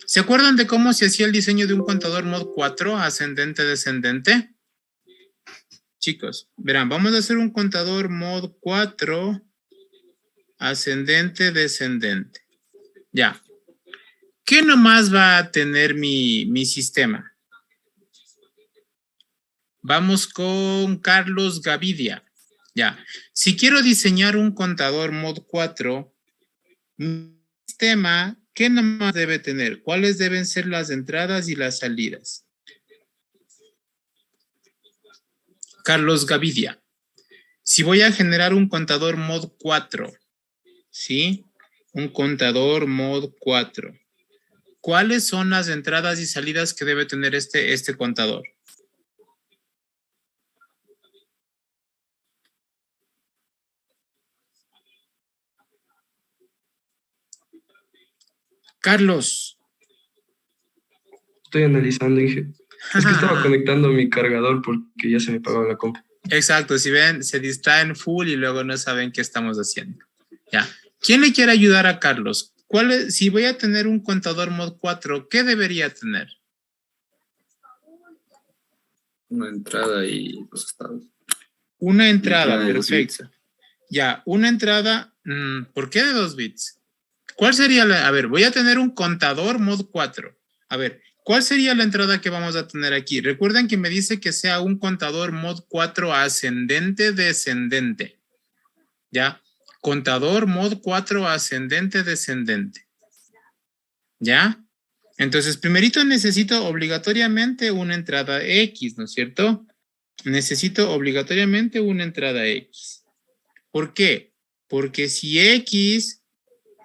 ¿Se acuerdan de cómo se hacía el diseño de un contador mod 4, ascendente-descendente? Chicos, verán, vamos a hacer un contador mod 4, ascendente-descendente. Ya. ¿Qué nomás va a tener mi sistema? Vamos con Carlos Gavidia. Ya. Si quiero diseñar un contador mod 4, mi sistema, ¿qué nomás debe tener? ¿Cuáles deben ser las entradas y las salidas? Carlos Gavidia. Si voy a generar un contador mod 4, ¿sí? Un contador mod 4. ¿Cuáles son las entradas y salidas que debe tener este contador? Carlos. Estoy analizando, Inge. Es que estaba conectando mi cargador porque ya se me pagó la compu. Exacto, si ven, se distraen full y luego no saben qué estamos haciendo. Ya. ¿Quién le quiere ayudar a Carlos? Si voy a tener un contador mod 4, ¿qué debería tener? Una entrada y los estados. Una entrada, de 2 perfecto. Ya, una entrada, ¿por qué de 2 bits? ¿Cuál sería a ver, voy a tener un contador mod 4. A ver, ¿cuál sería la entrada que vamos a tener aquí? Recuerden que me dice que sea un contador mod 4 ascendente, descendente. ¿Ya? Contador mod 4 ascendente, descendente. ¿Ya? Entonces, primerito necesito obligatoriamente una entrada X, ¿no es cierto? Necesito obligatoriamente una entrada X. ¿Por qué? Porque si X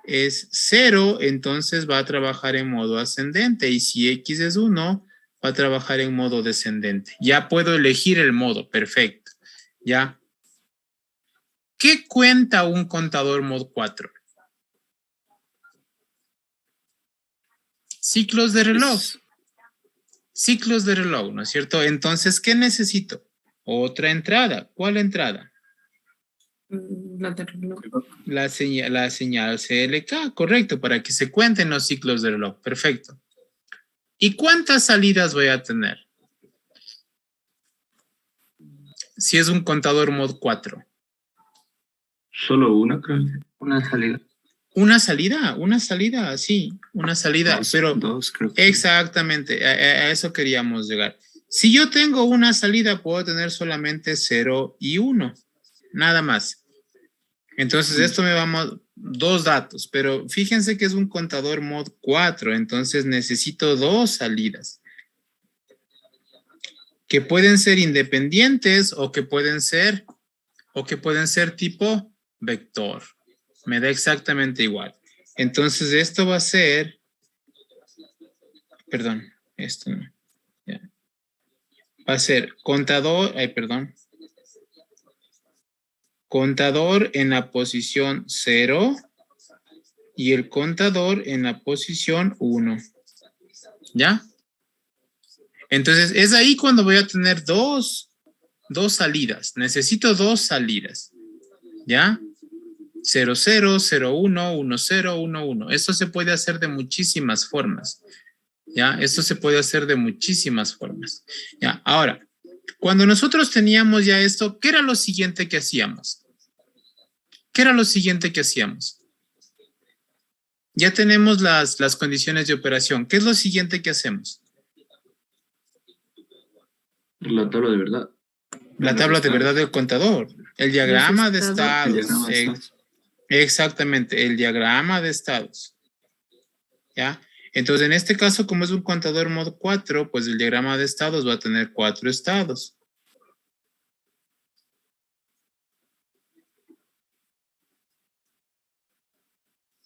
es 0, entonces va a trabajar en modo ascendente. Y si X es 1, va a trabajar en modo descendente. Ya puedo elegir el modo, perfecto. ¿Ya? ¿Qué cuenta un contador mod 4? Ciclos de reloj. Ciclos de reloj, ¿no es cierto? Entonces, ¿qué necesito? Otra entrada. ¿Cuál entrada? La de reloj. La señal CLK, correcto, para que se cuenten los ciclos de reloj. Perfecto. ¿Y cuántas salidas voy a tener? Si es un contador mod 4. Solo una, creo. Una salida. Una salida, sí, una salida, pero Dos, creo que. exactamente, a eso queríamos llegar. Si yo tengo una salida, puedo tener solamente 0 y 1, nada más. Entonces, esto me va 2 datos, pero fíjense que es un contador mod 4, entonces necesito 2 salidas. Que pueden ser independientes o que pueden ser tipo vector. Me da exactamente igual. Entonces, esto va a ser, perdón, esto no. Ya. Va a ser contador en la posición 0 y el contador en la posición 1. ¿Ya? Entonces, es ahí cuando voy a tener dos salidas. Necesito 2 salidas. ¿Ya? 0, 0, 0, 1, 1, 0, 1, 1. Esto se puede hacer de muchísimas formas. ¿Ya? Esto se puede hacer de muchísimas formas. ¿Ya? Ahora, cuando nosotros teníamos ya esto, ¿qué era lo siguiente que hacíamos? ¿Qué era lo siguiente que hacíamos? Ya tenemos las condiciones de operación. ¿Qué es lo siguiente que hacemos? La tabla de verdad. La tabla de verdad del contador. El diagrama de estados. Exactamente, el diagrama de estados. ¿Ya? Entonces, en este caso, como es un contador mod 4, pues el diagrama de estados va a tener 4 estados.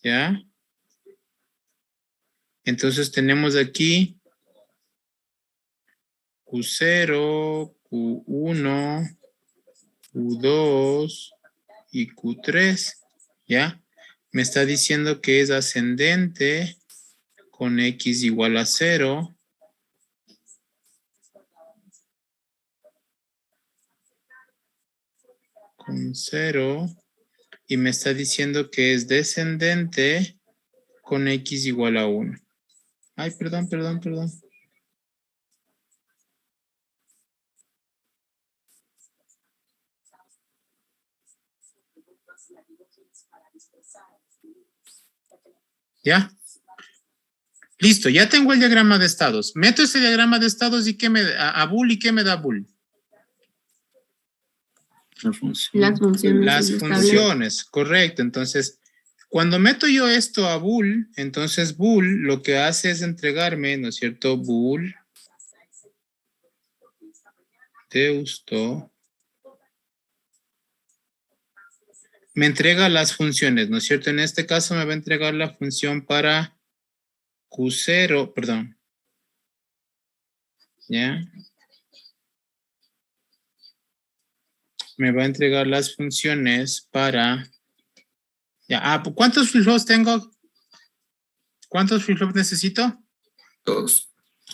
¿Ya? Entonces, tenemos aquí Q0, Q1, Q2 y Q3. ¿Ya? Me está diciendo que es ascendente con X igual a 0. Con 0. Y me está diciendo que es descendente con X igual a 1. Ay, perdón. ¿Ya? Listo, ya tengo el diagrama de estados. Meto ese diagrama de estados y ¿qué me da? A bool, ¿y qué me da bool? Las funciones. Las funciones, correcto. Entonces, cuando meto yo esto a bool, entonces bool lo que hace es entregarme, ¿no es cierto? Bool Deusto me entrega las funciones, ¿no es cierto? En este caso me va a entregar la función para Q0, perdón. ¿Ya? Me va a entregar las funciones para... Ya, ¿cuántos flip-flops tengo? ¿Cuántos flip-flops necesito? 2.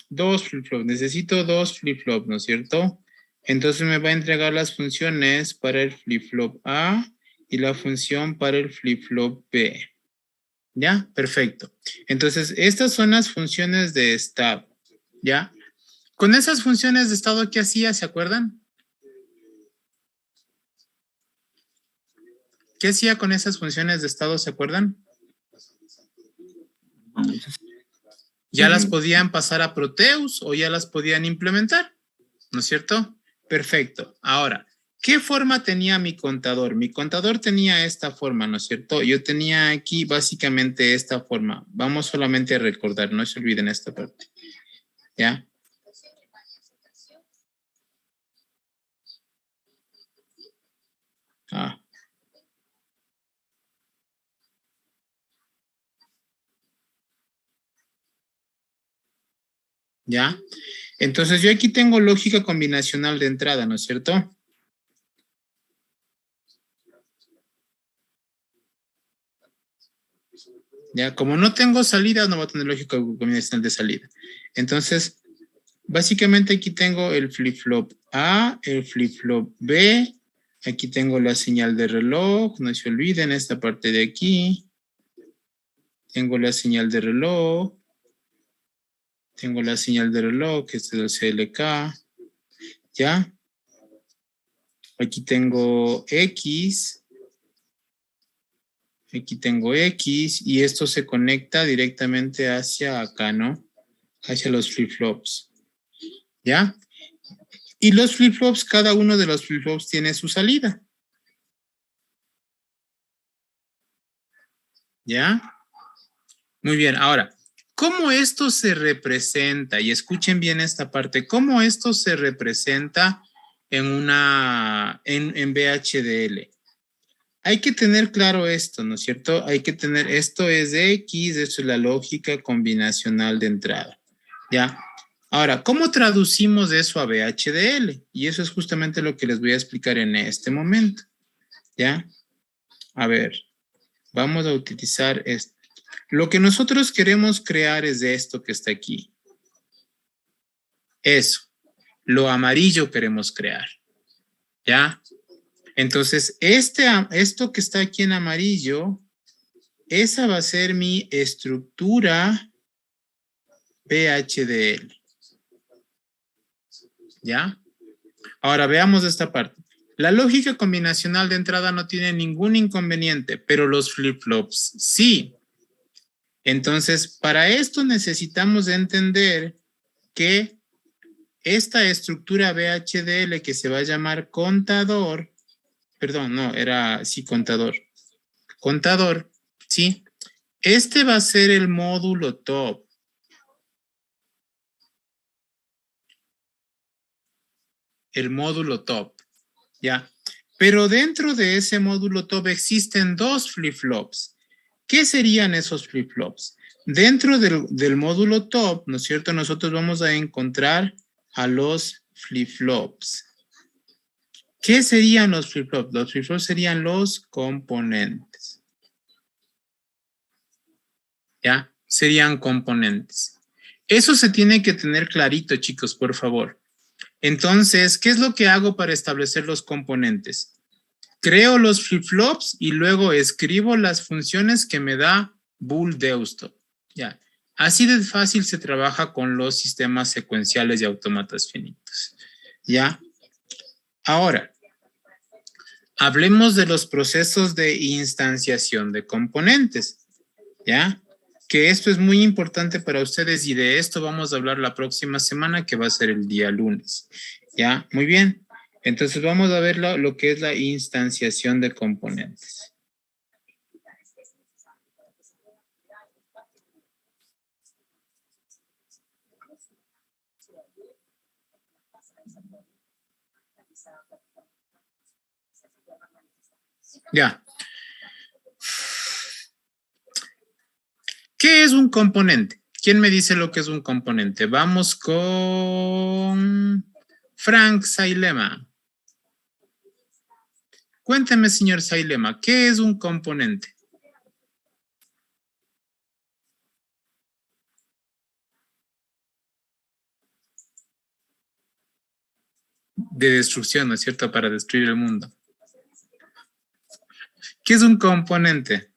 2 flip-flops. Necesito 2 flip-flops, ¿no es cierto? Entonces me va a entregar las funciones para el flip-flop A y la función para el flip-flop B. ¿Ya? Perfecto. Entonces, estas son las funciones de estado. ¿Ya? Con esas funciones de estado, ¿qué hacía? ¿Se acuerdan? ¿Qué hacía con esas funciones de estado? ¿Se acuerdan? Ya las podían pasar a Proteus o ya las podían implementar, ¿no es cierto? Perfecto. Ahora, ¿qué forma tenía mi contador? Mi contador tenía esta forma, ¿no es cierto? Yo tenía aquí básicamente esta forma. Vamos solamente a recordar, no se olviden esta parte. ¿Ya? ¿Ya? Entonces yo aquí tengo lógica combinacional de entrada, ¿no es cierto? Ya, como no tengo salida, no voy a tener lógica combinacional de salida. Entonces, básicamente aquí tengo el flip-flop A, el flip-flop B, aquí tengo la señal de reloj, no se olviden esta parte de aquí. Tengo la señal de reloj. Tengo la señal de reloj, que es el CLK. ¿Ya? Aquí tengo X. Aquí tengo X y esto se conecta directamente hacia acá, ¿no? Hacia los flip-flops. ¿Ya? Y los flip-flops, cada uno de los flip-flops tiene su salida. ¿Ya? Muy bien, ahora, ¿cómo esto se representa? Y escuchen bien esta parte, ¿cómo esto se representa en VHDL? Hay que tener claro esto, ¿no es cierto? Hay que tener, esto es de X, esto es la lógica combinacional de entrada, ¿ya? Ahora, ¿cómo traducimos eso a VHDL? Y eso es justamente lo que les voy a explicar en este momento, ¿ya? A ver, vamos a utilizar esto. Lo que nosotros queremos crear es de esto que está aquí. Eso. Lo amarillo queremos crear, ¿ya? Entonces, esto que está aquí en amarillo, esa va a ser mi estructura VHDL. ¿Ya? Ahora veamos esta parte. La lógica combinacional de entrada no tiene ningún inconveniente, pero los flip-flops sí. Entonces, para esto necesitamos entender que esta estructura VHDL que se va a llamar contador, perdón, no, era, sí, contador. Contador, ¿sí? Este va a ser el módulo top. El módulo top, ¿ya? Pero dentro de ese módulo top existen dos flip-flops. ¿Qué serían esos flip-flops? Dentro del módulo top, ¿no es cierto? Nosotros vamos a encontrar a los flip-flops. ¿Qué serían los flip-flops? Los flip-flops serían los componentes. ¿Ya? Serían componentes. Eso se tiene que tener clarito, chicos, por favor. Entonces, ¿qué es lo que hago para establecer los componentes? Creo los flip-flops y luego escribo las funciones que me da Boole-Deusto. Ya. Así de fácil se trabaja con los sistemas secuenciales y autómatas finitos. ¿Ya? Ahora, hablemos de los procesos de instanciación de componentes. ¿Ya? Que esto es muy importante para ustedes y de esto vamos a hablar la próxima semana, que va a ser el día lunes. ¿Ya? Muy bien. Entonces vamos a ver lo que es la instanciación de componentes. Ya. ¿Qué es un componente? ¿Quién me dice lo que es un componente? Vamos con Frank Sailema. Cuénteme, señor Sailema, ¿qué es un componente? De destrucción, ¿no es cierto? Para destruir el mundo. ¿Qué es un componente?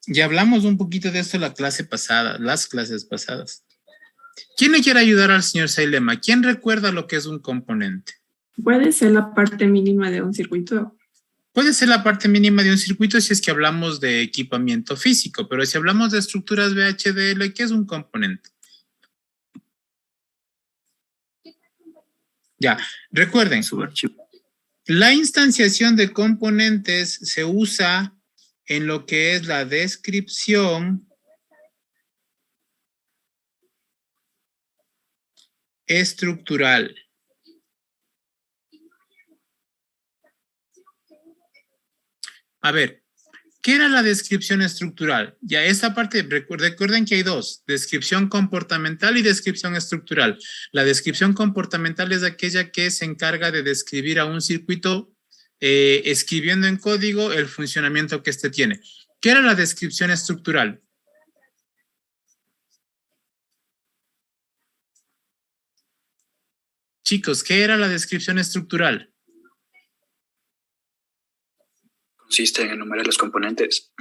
Ya hablamos un poquito de esto en la clase pasada, las clases pasadas. ¿Quién le quiere ayudar al señor Sailema? ¿Quién recuerda lo que es un componente? Puede ser la parte mínima de un circuito. Puede ser la parte mínima de un circuito si es que hablamos de equipamiento físico, pero si hablamos de estructuras VHDL, ¿qué es un componente? Ya, recuerden, la instanciación de componentes se usa en lo que es la descripción estructural. A ver, ¿qué era la descripción estructural? Ya esta parte, recuerden que hay dos, descripción comportamental y descripción estructural. La descripción comportamental es aquella que se encarga de describir a un circuito escribiendo en código el funcionamiento que éste tiene. ¿Qué era la descripción estructural? Chicos, ¿qué era la descripción estructural? Consiste en enumerar los componentes.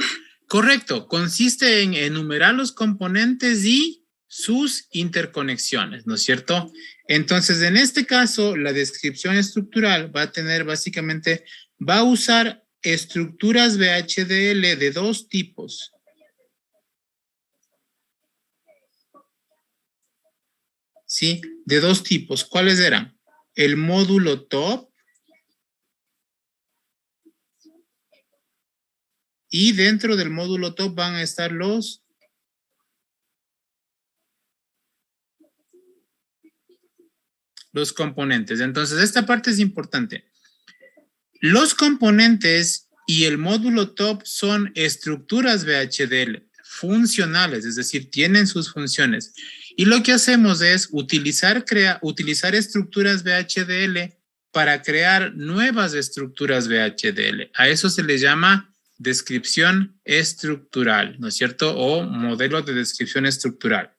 Correcto, consiste en enumerar los componentes y sus interconexiones, ¿no es cierto? Entonces, en este caso, la descripción estructural va a tener básicamente, va a usar estructuras VHDL de dos tipos. ¿Sí? De dos tipos. ¿Cuáles eran? El módulo top y dentro del módulo top van a estar los componentes. Entonces, esta parte es importante. Los componentes y el módulo top son estructuras VHDL funcionales, es decir, tienen sus funciones. Y lo que hacemos es utilizar estructuras VHDL para crear nuevas estructuras VHDL. A eso se le llama descripción estructural, ¿no es cierto? O modelo de descripción estructural,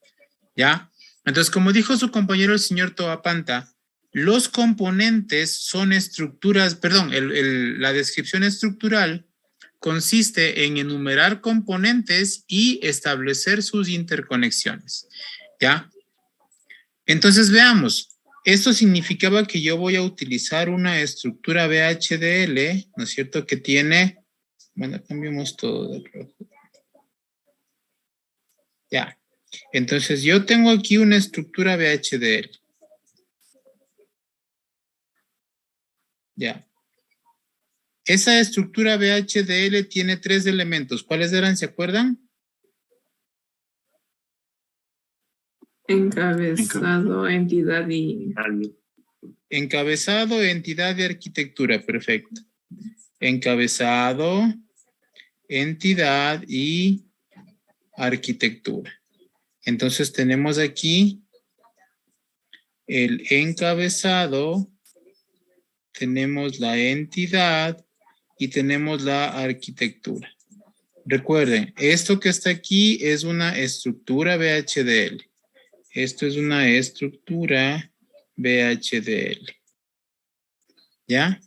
¿ya? Entonces, como dijo su compañero el señor Toapanta, los componentes son estructuras, perdón, la descripción estructural consiste en enumerar componentes y establecer sus interconexiones, ¿ya? Entonces, veamos. Esto significaba que yo voy a utilizar una estructura VHDL, ¿no es cierto? Que tiene, bueno, cambiemos todo de rojo. Ya. Entonces, yo tengo aquí una estructura VHDL. Ya. Esa estructura VHDL tiene tres elementos. ¿Cuáles eran? ¿Se acuerdan? Encabezado, entidad y... Encabezado, entidad y arquitectura. Perfecto. Encabezado, entidad y arquitectura. Entonces tenemos aquí el encabezado, tenemos la entidad y tenemos la arquitectura. Recuerden, esto que está aquí es una estructura VHDL. Esto es una estructura VHDL. ¿Ya?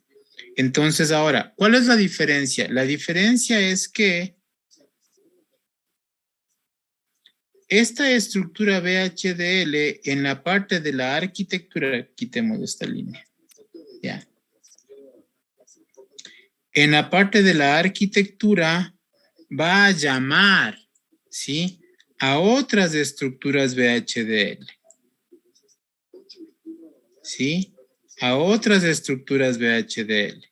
Entonces ahora, ¿cuál es la diferencia? La diferencia es que esta estructura VHDL en la parte de la arquitectura, quitemos esta línea. ¿Ya? En la parte de la arquitectura va a llamar, ¿sí?, a otras estructuras VHDL. ¿Sí? A otras estructuras VHDL.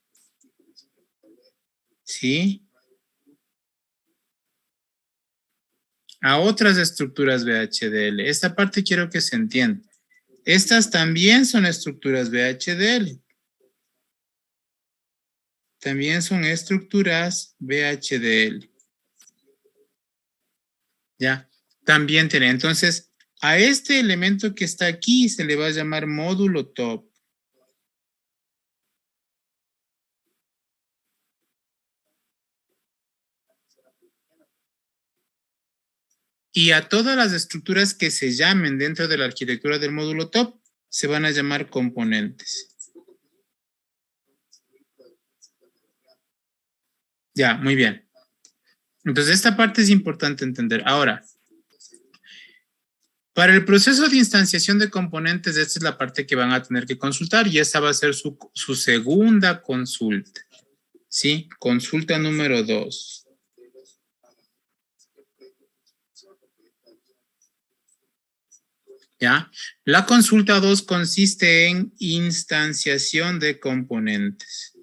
¿Sí? A otras estructuras VHDL. Esta parte quiero que se entienda. Estas también son estructuras VHDL. También son estructuras VHDL. ¿Ya? También tiene. Entonces, a este elemento que está aquí se le va a llamar módulo top. Y a todas las estructuras que se llamen dentro de la arquitectura del módulo top se van a llamar componentes. Ya, muy bien. Entonces, esta parte es importante entender. Ahora, para el proceso de instanciación de componentes, esta es la parte que van a tener que consultar y esta va a ser su segunda consulta. ¿Sí? Consulta número 2. ¿Ya? La consulta 2 consiste en instanciación de componentes.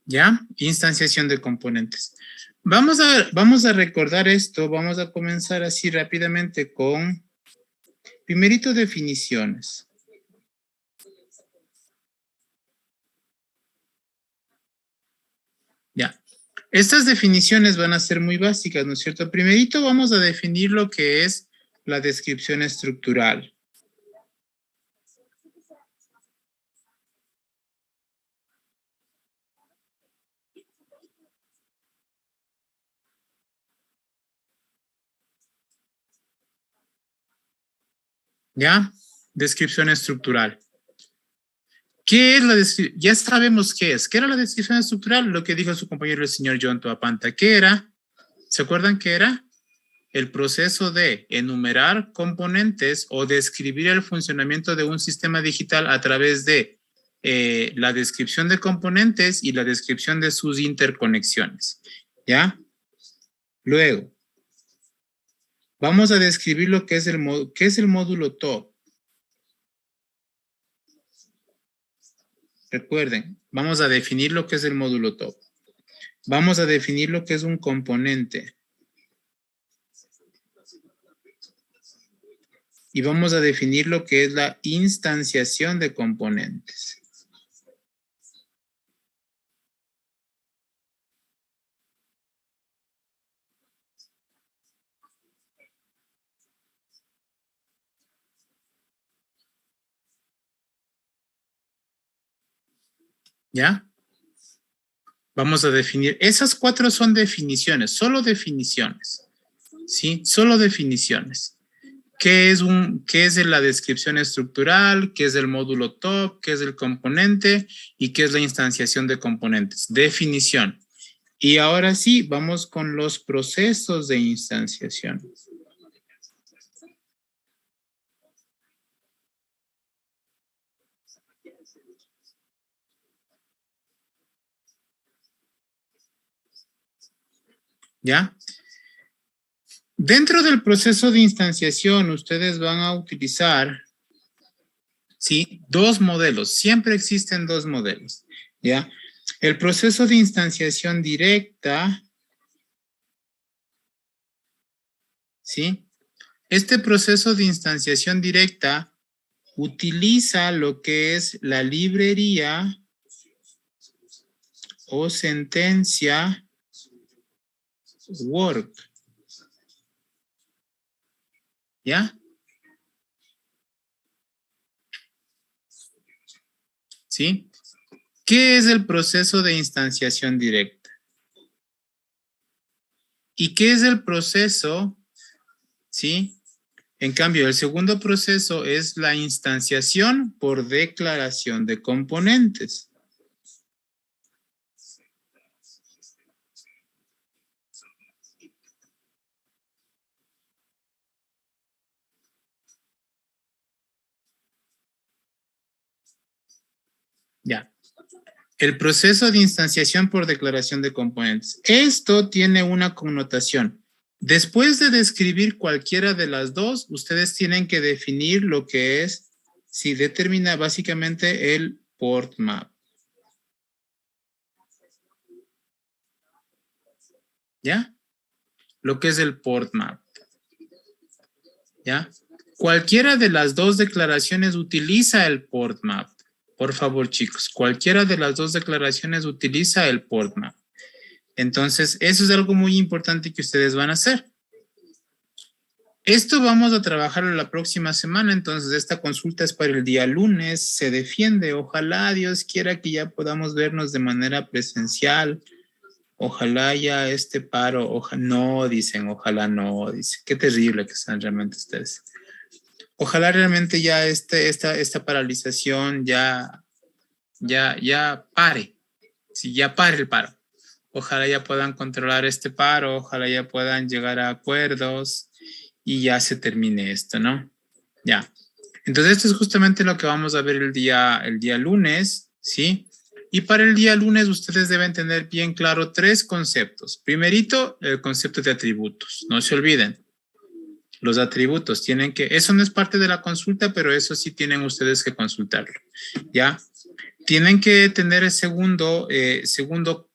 ¿Ya? Instanciación de componentes. Vamos a recordar esto, vamos a comenzar así rápidamente con, primerito, definiciones. Ya. Estas definiciones van a ser muy básicas, ¿no es cierto? Primerito vamos a definir lo que es la descripción estructural. ¿Ya? Descripción estructural. ¿Qué es la descripción? Ya sabemos qué es. ¿Qué era la descripción estructural? Lo que dijo su compañero el señor John Toapanta. ¿Qué era? ¿Se acuerdan qué era? El proceso de enumerar componentes o describir el funcionamiento de un sistema digital a través de la descripción de componentes y la descripción de sus interconexiones. ¿Ya? Luego, vamos a describir lo que es el módulo top. Recuerden, vamos a definir lo que es el módulo top. Vamos a definir lo que es un componente. Y vamos a definir lo que es la instanciación de componentes. ¿Ya? Vamos a definir, esas 4 son definiciones, solo definiciones, ¿sí? Solo definiciones. ¿Qué es la descripción estructural? ¿Qué es el módulo top? ¿Qué es el componente? ¿Y qué es la instanciación de componentes? Definición. Y ahora sí, vamos con los procesos de instanciación. ¿Ya? Dentro del proceso de instanciación, ustedes van a utilizar, ¿sí? 2 modelos. Siempre existen 2 modelos, ¿ya? El proceso de instanciación directa, ¿sí? Este proceso de instanciación directa utiliza lo que es la librería o sentencia work. ¿Ya? ¿Sí? ¿Qué es el proceso de instanciación directa? ¿Y qué es el proceso? ¿Sí? En cambio, el segundo proceso es la instanciación por declaración de componentes. Ya. El proceso de instanciación por declaración de componentes. Esto tiene una connotación. Después de describir cualquiera de las dos, ustedes tienen que definir lo que es, si determina básicamente el port map. ¿Ya? Lo que es el port map. ¿Ya? Cualquiera de las dos declaraciones utiliza el port map. Por favor, chicos, cualquiera de las dos declaraciones utiliza el port map. Entonces, eso es algo muy importante que ustedes van a hacer. Esto vamos a trabajarlo la próxima semana, entonces esta consulta es para el día lunes, se defiende. Ojalá Dios quiera que ya podamos vernos de manera presencial. Ojalá ya este paro, no, dicen, ojalá no, dice. Qué terrible que están realmente ustedes. Ojalá realmente ya esta paralización ya pare. Sí, ya pare el paro. Ojalá ya puedan controlar este paro, ojalá ya puedan llegar a acuerdos y ya se termine esto, ¿no? Ya. Entonces esto es justamente lo que vamos a ver el día lunes, ¿sí? Y para el día lunes ustedes deben tener bien claro 3 conceptos. Primerito, el concepto de atributos. No se olviden. Los atributos tienen que, eso no es parte de la consulta, pero eso sí tienen ustedes que consultarlo, ¿ya? Tienen que tener el segundo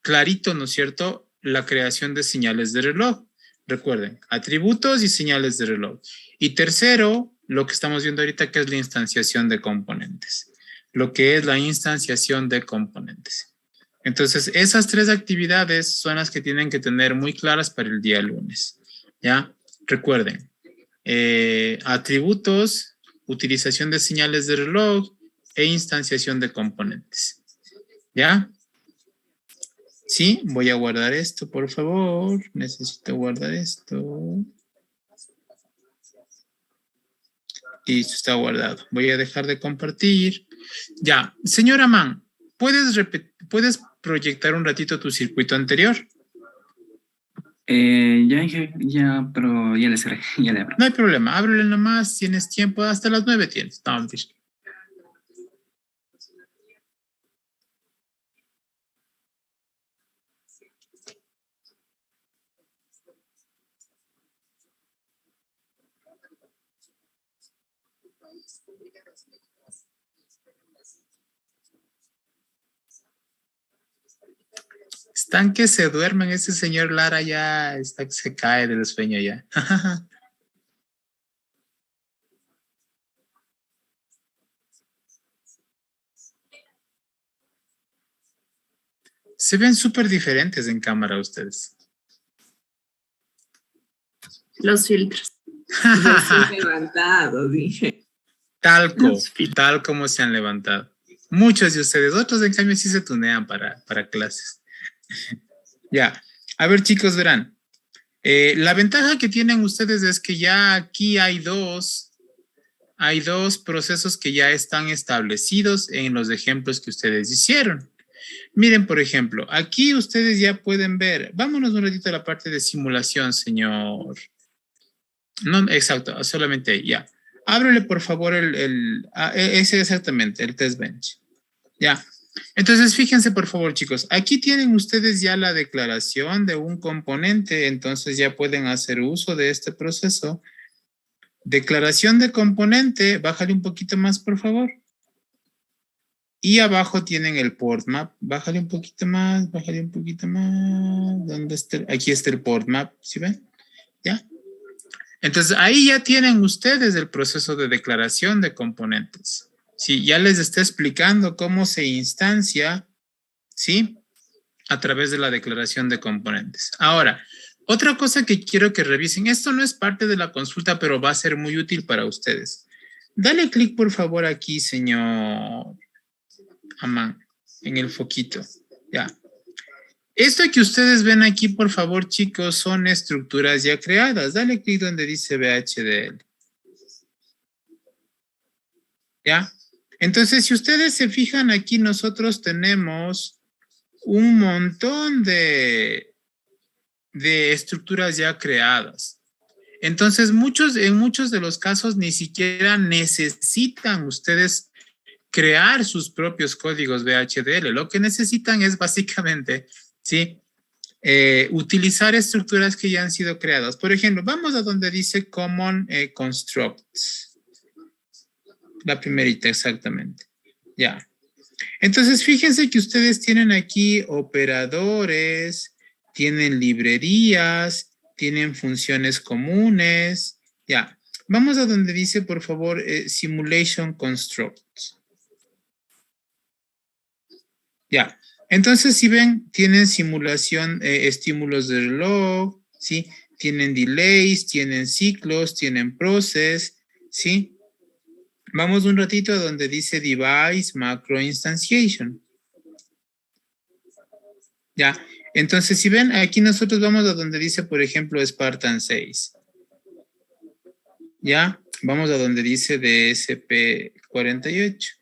clarito, ¿no es cierto? La creación de señales de reloj. Recuerden, atributos y señales de reloj. Y tercero, lo que estamos viendo ahorita, que es la instanciación de componentes. Lo que es la instanciación de componentes. Entonces, esas 3 actividades son las que tienen que tener muy claras para el día lunes, ¿ya? Recuerden, atributos, utilización de señales de reloj, e instanciación de componentes. ¿Ya? Sí, voy a guardar esto, por favor. Necesito guardar esto. Listo, está guardado. Voy a dejar de compartir. Ya, señora Mann, ¿puedes proyectar un ratito tu circuito anterior? Ya, pero ya le cerré, ya le abro. No hay problema, ábrele nomás, tienes tiempo, hasta las 9 tienes. No, mentira. Están que se duermen, ese señor Lara ya está que se cae del sueño ya. Se ven súper diferentes en cámara ustedes. Los filtros. Los levantados, dije. Tal como se han levantado. Muchos de ustedes, otros en cambio sí se tunean para clases. Ya, a ver chicos, verán. La ventaja que tienen ustedes es que ya aquí hay dos procesos que ya están establecidos en los ejemplos que ustedes hicieron. Miren, por ejemplo, aquí ustedes ya pueden ver, vámonos un ratito a la parte de simulación, señor. No, exacto, solamente ahí, ya. Ábrele, por favor, ese exactamente, el test bench. Ya. Entonces, fíjense, por favor, chicos, aquí tienen ustedes ya la declaración de un componente, entonces ya pueden hacer uso de este proceso. Declaración de componente, bájale un poquito más, por favor. Y abajo tienen el port map, bájale un poquito más, bájale un poquito más. ¿Dónde está? Aquí está el port map, ¿sí ven? ¿Ya? Entonces, ahí ya tienen ustedes el proceso de declaración de componentes. Sí, ya les está explicando cómo se instancia, ¿sí? A través de la declaración de componentes. Ahora, otra cosa que quiero que revisen, esto no es parte de la consulta, pero va a ser muy útil para ustedes. Dale clic, por favor, aquí, señor Amán, en el foquito. Ya. Esto que ustedes ven aquí, por favor, chicos, son estructuras ya creadas. Dale clic donde dice VHDL. ¿Ya? Entonces, si ustedes se fijan aquí, nosotros tenemos un montón de estructuras ya creadas. Entonces, en muchos de los casos ni siquiera necesitan ustedes crear sus propios códigos VHDL. Lo que necesitan es básicamente, ¿sí? utilizar estructuras que ya han sido creadas. Por ejemplo, vamos a donde dice Common Constructs. La primerita, exactamente. Ya. Entonces, fíjense que ustedes tienen aquí operadores, tienen librerías, tienen funciones comunes. Ya. Vamos a donde dice, por favor, Simulation Constructs. Ya. Entonces, si ven, tienen simulación, estímulos de reloj, ¿sí? Tienen delays, tienen ciclos, tienen process, ¿sí? Vamos un ratito a donde dice Device Macro Instantiation. Ya. Entonces, si ven, aquí nosotros vamos a donde dice, por ejemplo, Spartan 6. Ya. Vamos a donde dice DSP 48.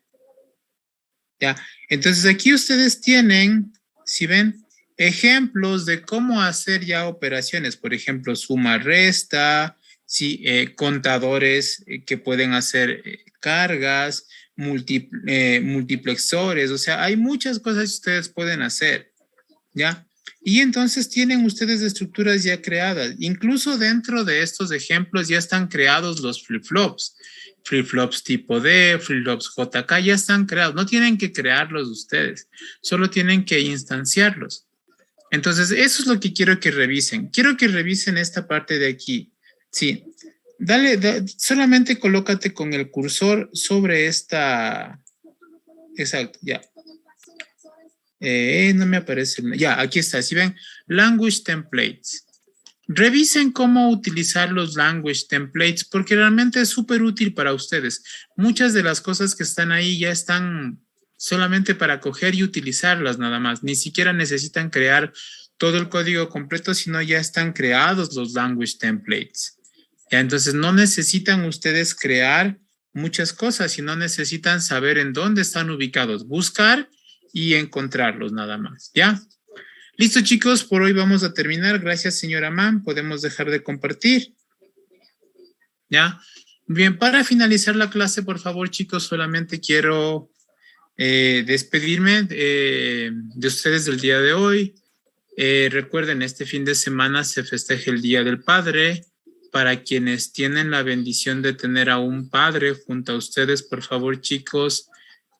Ya, entonces aquí ustedes tienen, si ven, ejemplos de cómo hacer ya operaciones, por ejemplo, suma, resta, sí, contadores que pueden hacer cargas, multiplexores, o sea, hay muchas cosas que ustedes pueden hacer, ¿ya? Y entonces tienen ustedes estructuras ya creadas, incluso dentro de estos ejemplos ya están creados los flip-flops. Flip-flops tipo D, flip-flops JK ya están creados. No tienen que crearlos ustedes, solo tienen que instanciarlos. Entonces, eso es lo que quiero que revisen. Quiero que revisen esta parte de aquí. Sí, solamente colócate con el cursor sobre esta. Exacto, ya. No me aparece. Ya, aquí está. Si ven, Language Templates. Revisen cómo utilizar los language templates porque realmente es súper útil para ustedes. Muchas de las cosas que están ahí ya están solamente para coger y utilizarlas nada más. Ni siquiera necesitan crear todo el código completo, sino ya están creados los language templates. Ya, entonces no necesitan ustedes crear muchas cosas, sino necesitan saber en dónde están ubicados, buscar y encontrarlos nada más. ¿Ya? Listo, chicos, por hoy vamos a terminar. Gracias, señora Mann. Podemos dejar de compartir. ¿Ya? Bien, para finalizar la clase, por favor, chicos, solamente quiero despedirme de ustedes del día de hoy. Recuerden, este fin de semana se festeja el Día del Padre. Para quienes tienen la bendición de tener a un padre junto a ustedes, por favor, chicos,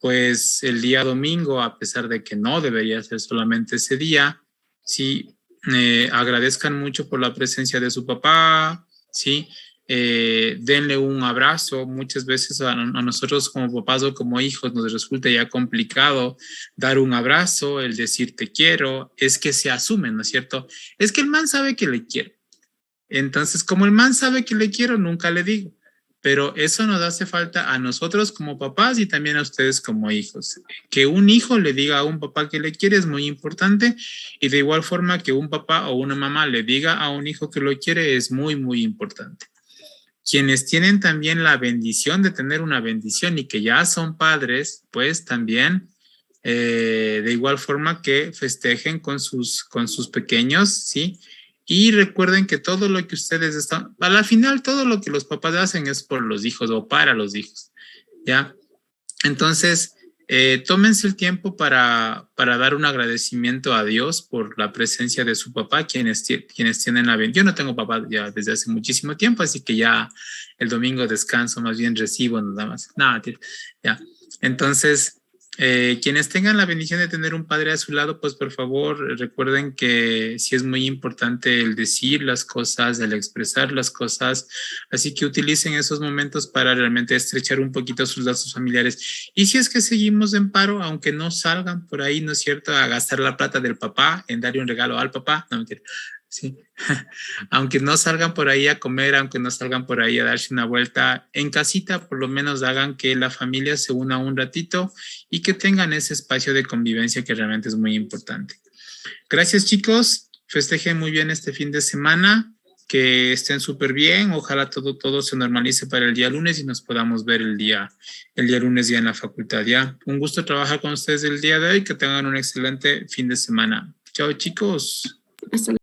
pues el día domingo, a pesar de que no debería ser solamente ese día, sí, agradezcan mucho por la presencia de su papá, sí, denle un abrazo. Muchas veces a nosotros como papás o como hijos nos resulta ya complicado dar un abrazo, el decir te quiero, es que se asume, ¿no es cierto? Es que el man sabe que le quiero. Entonces, como el man sabe que le quiero, nunca le digo. Pero eso nos hace falta a nosotros como papás y también a ustedes como hijos. Que un hijo le diga a un papá que le quiere es muy importante y de igual forma que un papá o una mamá le diga a un hijo que lo quiere es muy, muy importante. Quienes tienen también la bendición de tener una bendición y que ya son padres, pues también de igual forma que festejen con sus pequeños, ¿sí? Y recuerden que todo lo que ustedes están, a la final todo lo que los papás hacen es por los hijos o para los hijos, ¿ya? Entonces, tómense el tiempo para dar un agradecimiento a Dios por la presencia de su papá, quienes tienen la bendición. Yo no tengo papá ya desde hace muchísimo tiempo, así que ya el domingo descanso, más bien recibo nada más. Nada, ya. Entonces, quienes tengan la bendición de tener un padre a su lado, pues por favor recuerden que sí es muy importante el decir las cosas, el expresar las cosas, así que utilicen esos momentos para realmente estrechar un poquito sus lazos familiares. Y si es que seguimos en paro, aunque no salgan por ahí, ¿no es cierto?, a gastar la plata del papá en darle un regalo al papá, no mentira. Sí, aunque no salgan por ahí a comer, aunque no salgan por ahí a darse una vuelta en casita, por lo menos hagan que la familia se una un ratito y que tengan ese espacio de convivencia que realmente es muy importante. Gracias, chicos. Festejen muy bien este fin de semana, que estén súper bien. Ojalá todo se normalice para el día lunes y nos podamos ver el día lunes ya en la facultad. Ya, un gusto trabajar con ustedes el día de hoy. Que tengan un excelente fin de semana. Chao, chicos. Hasta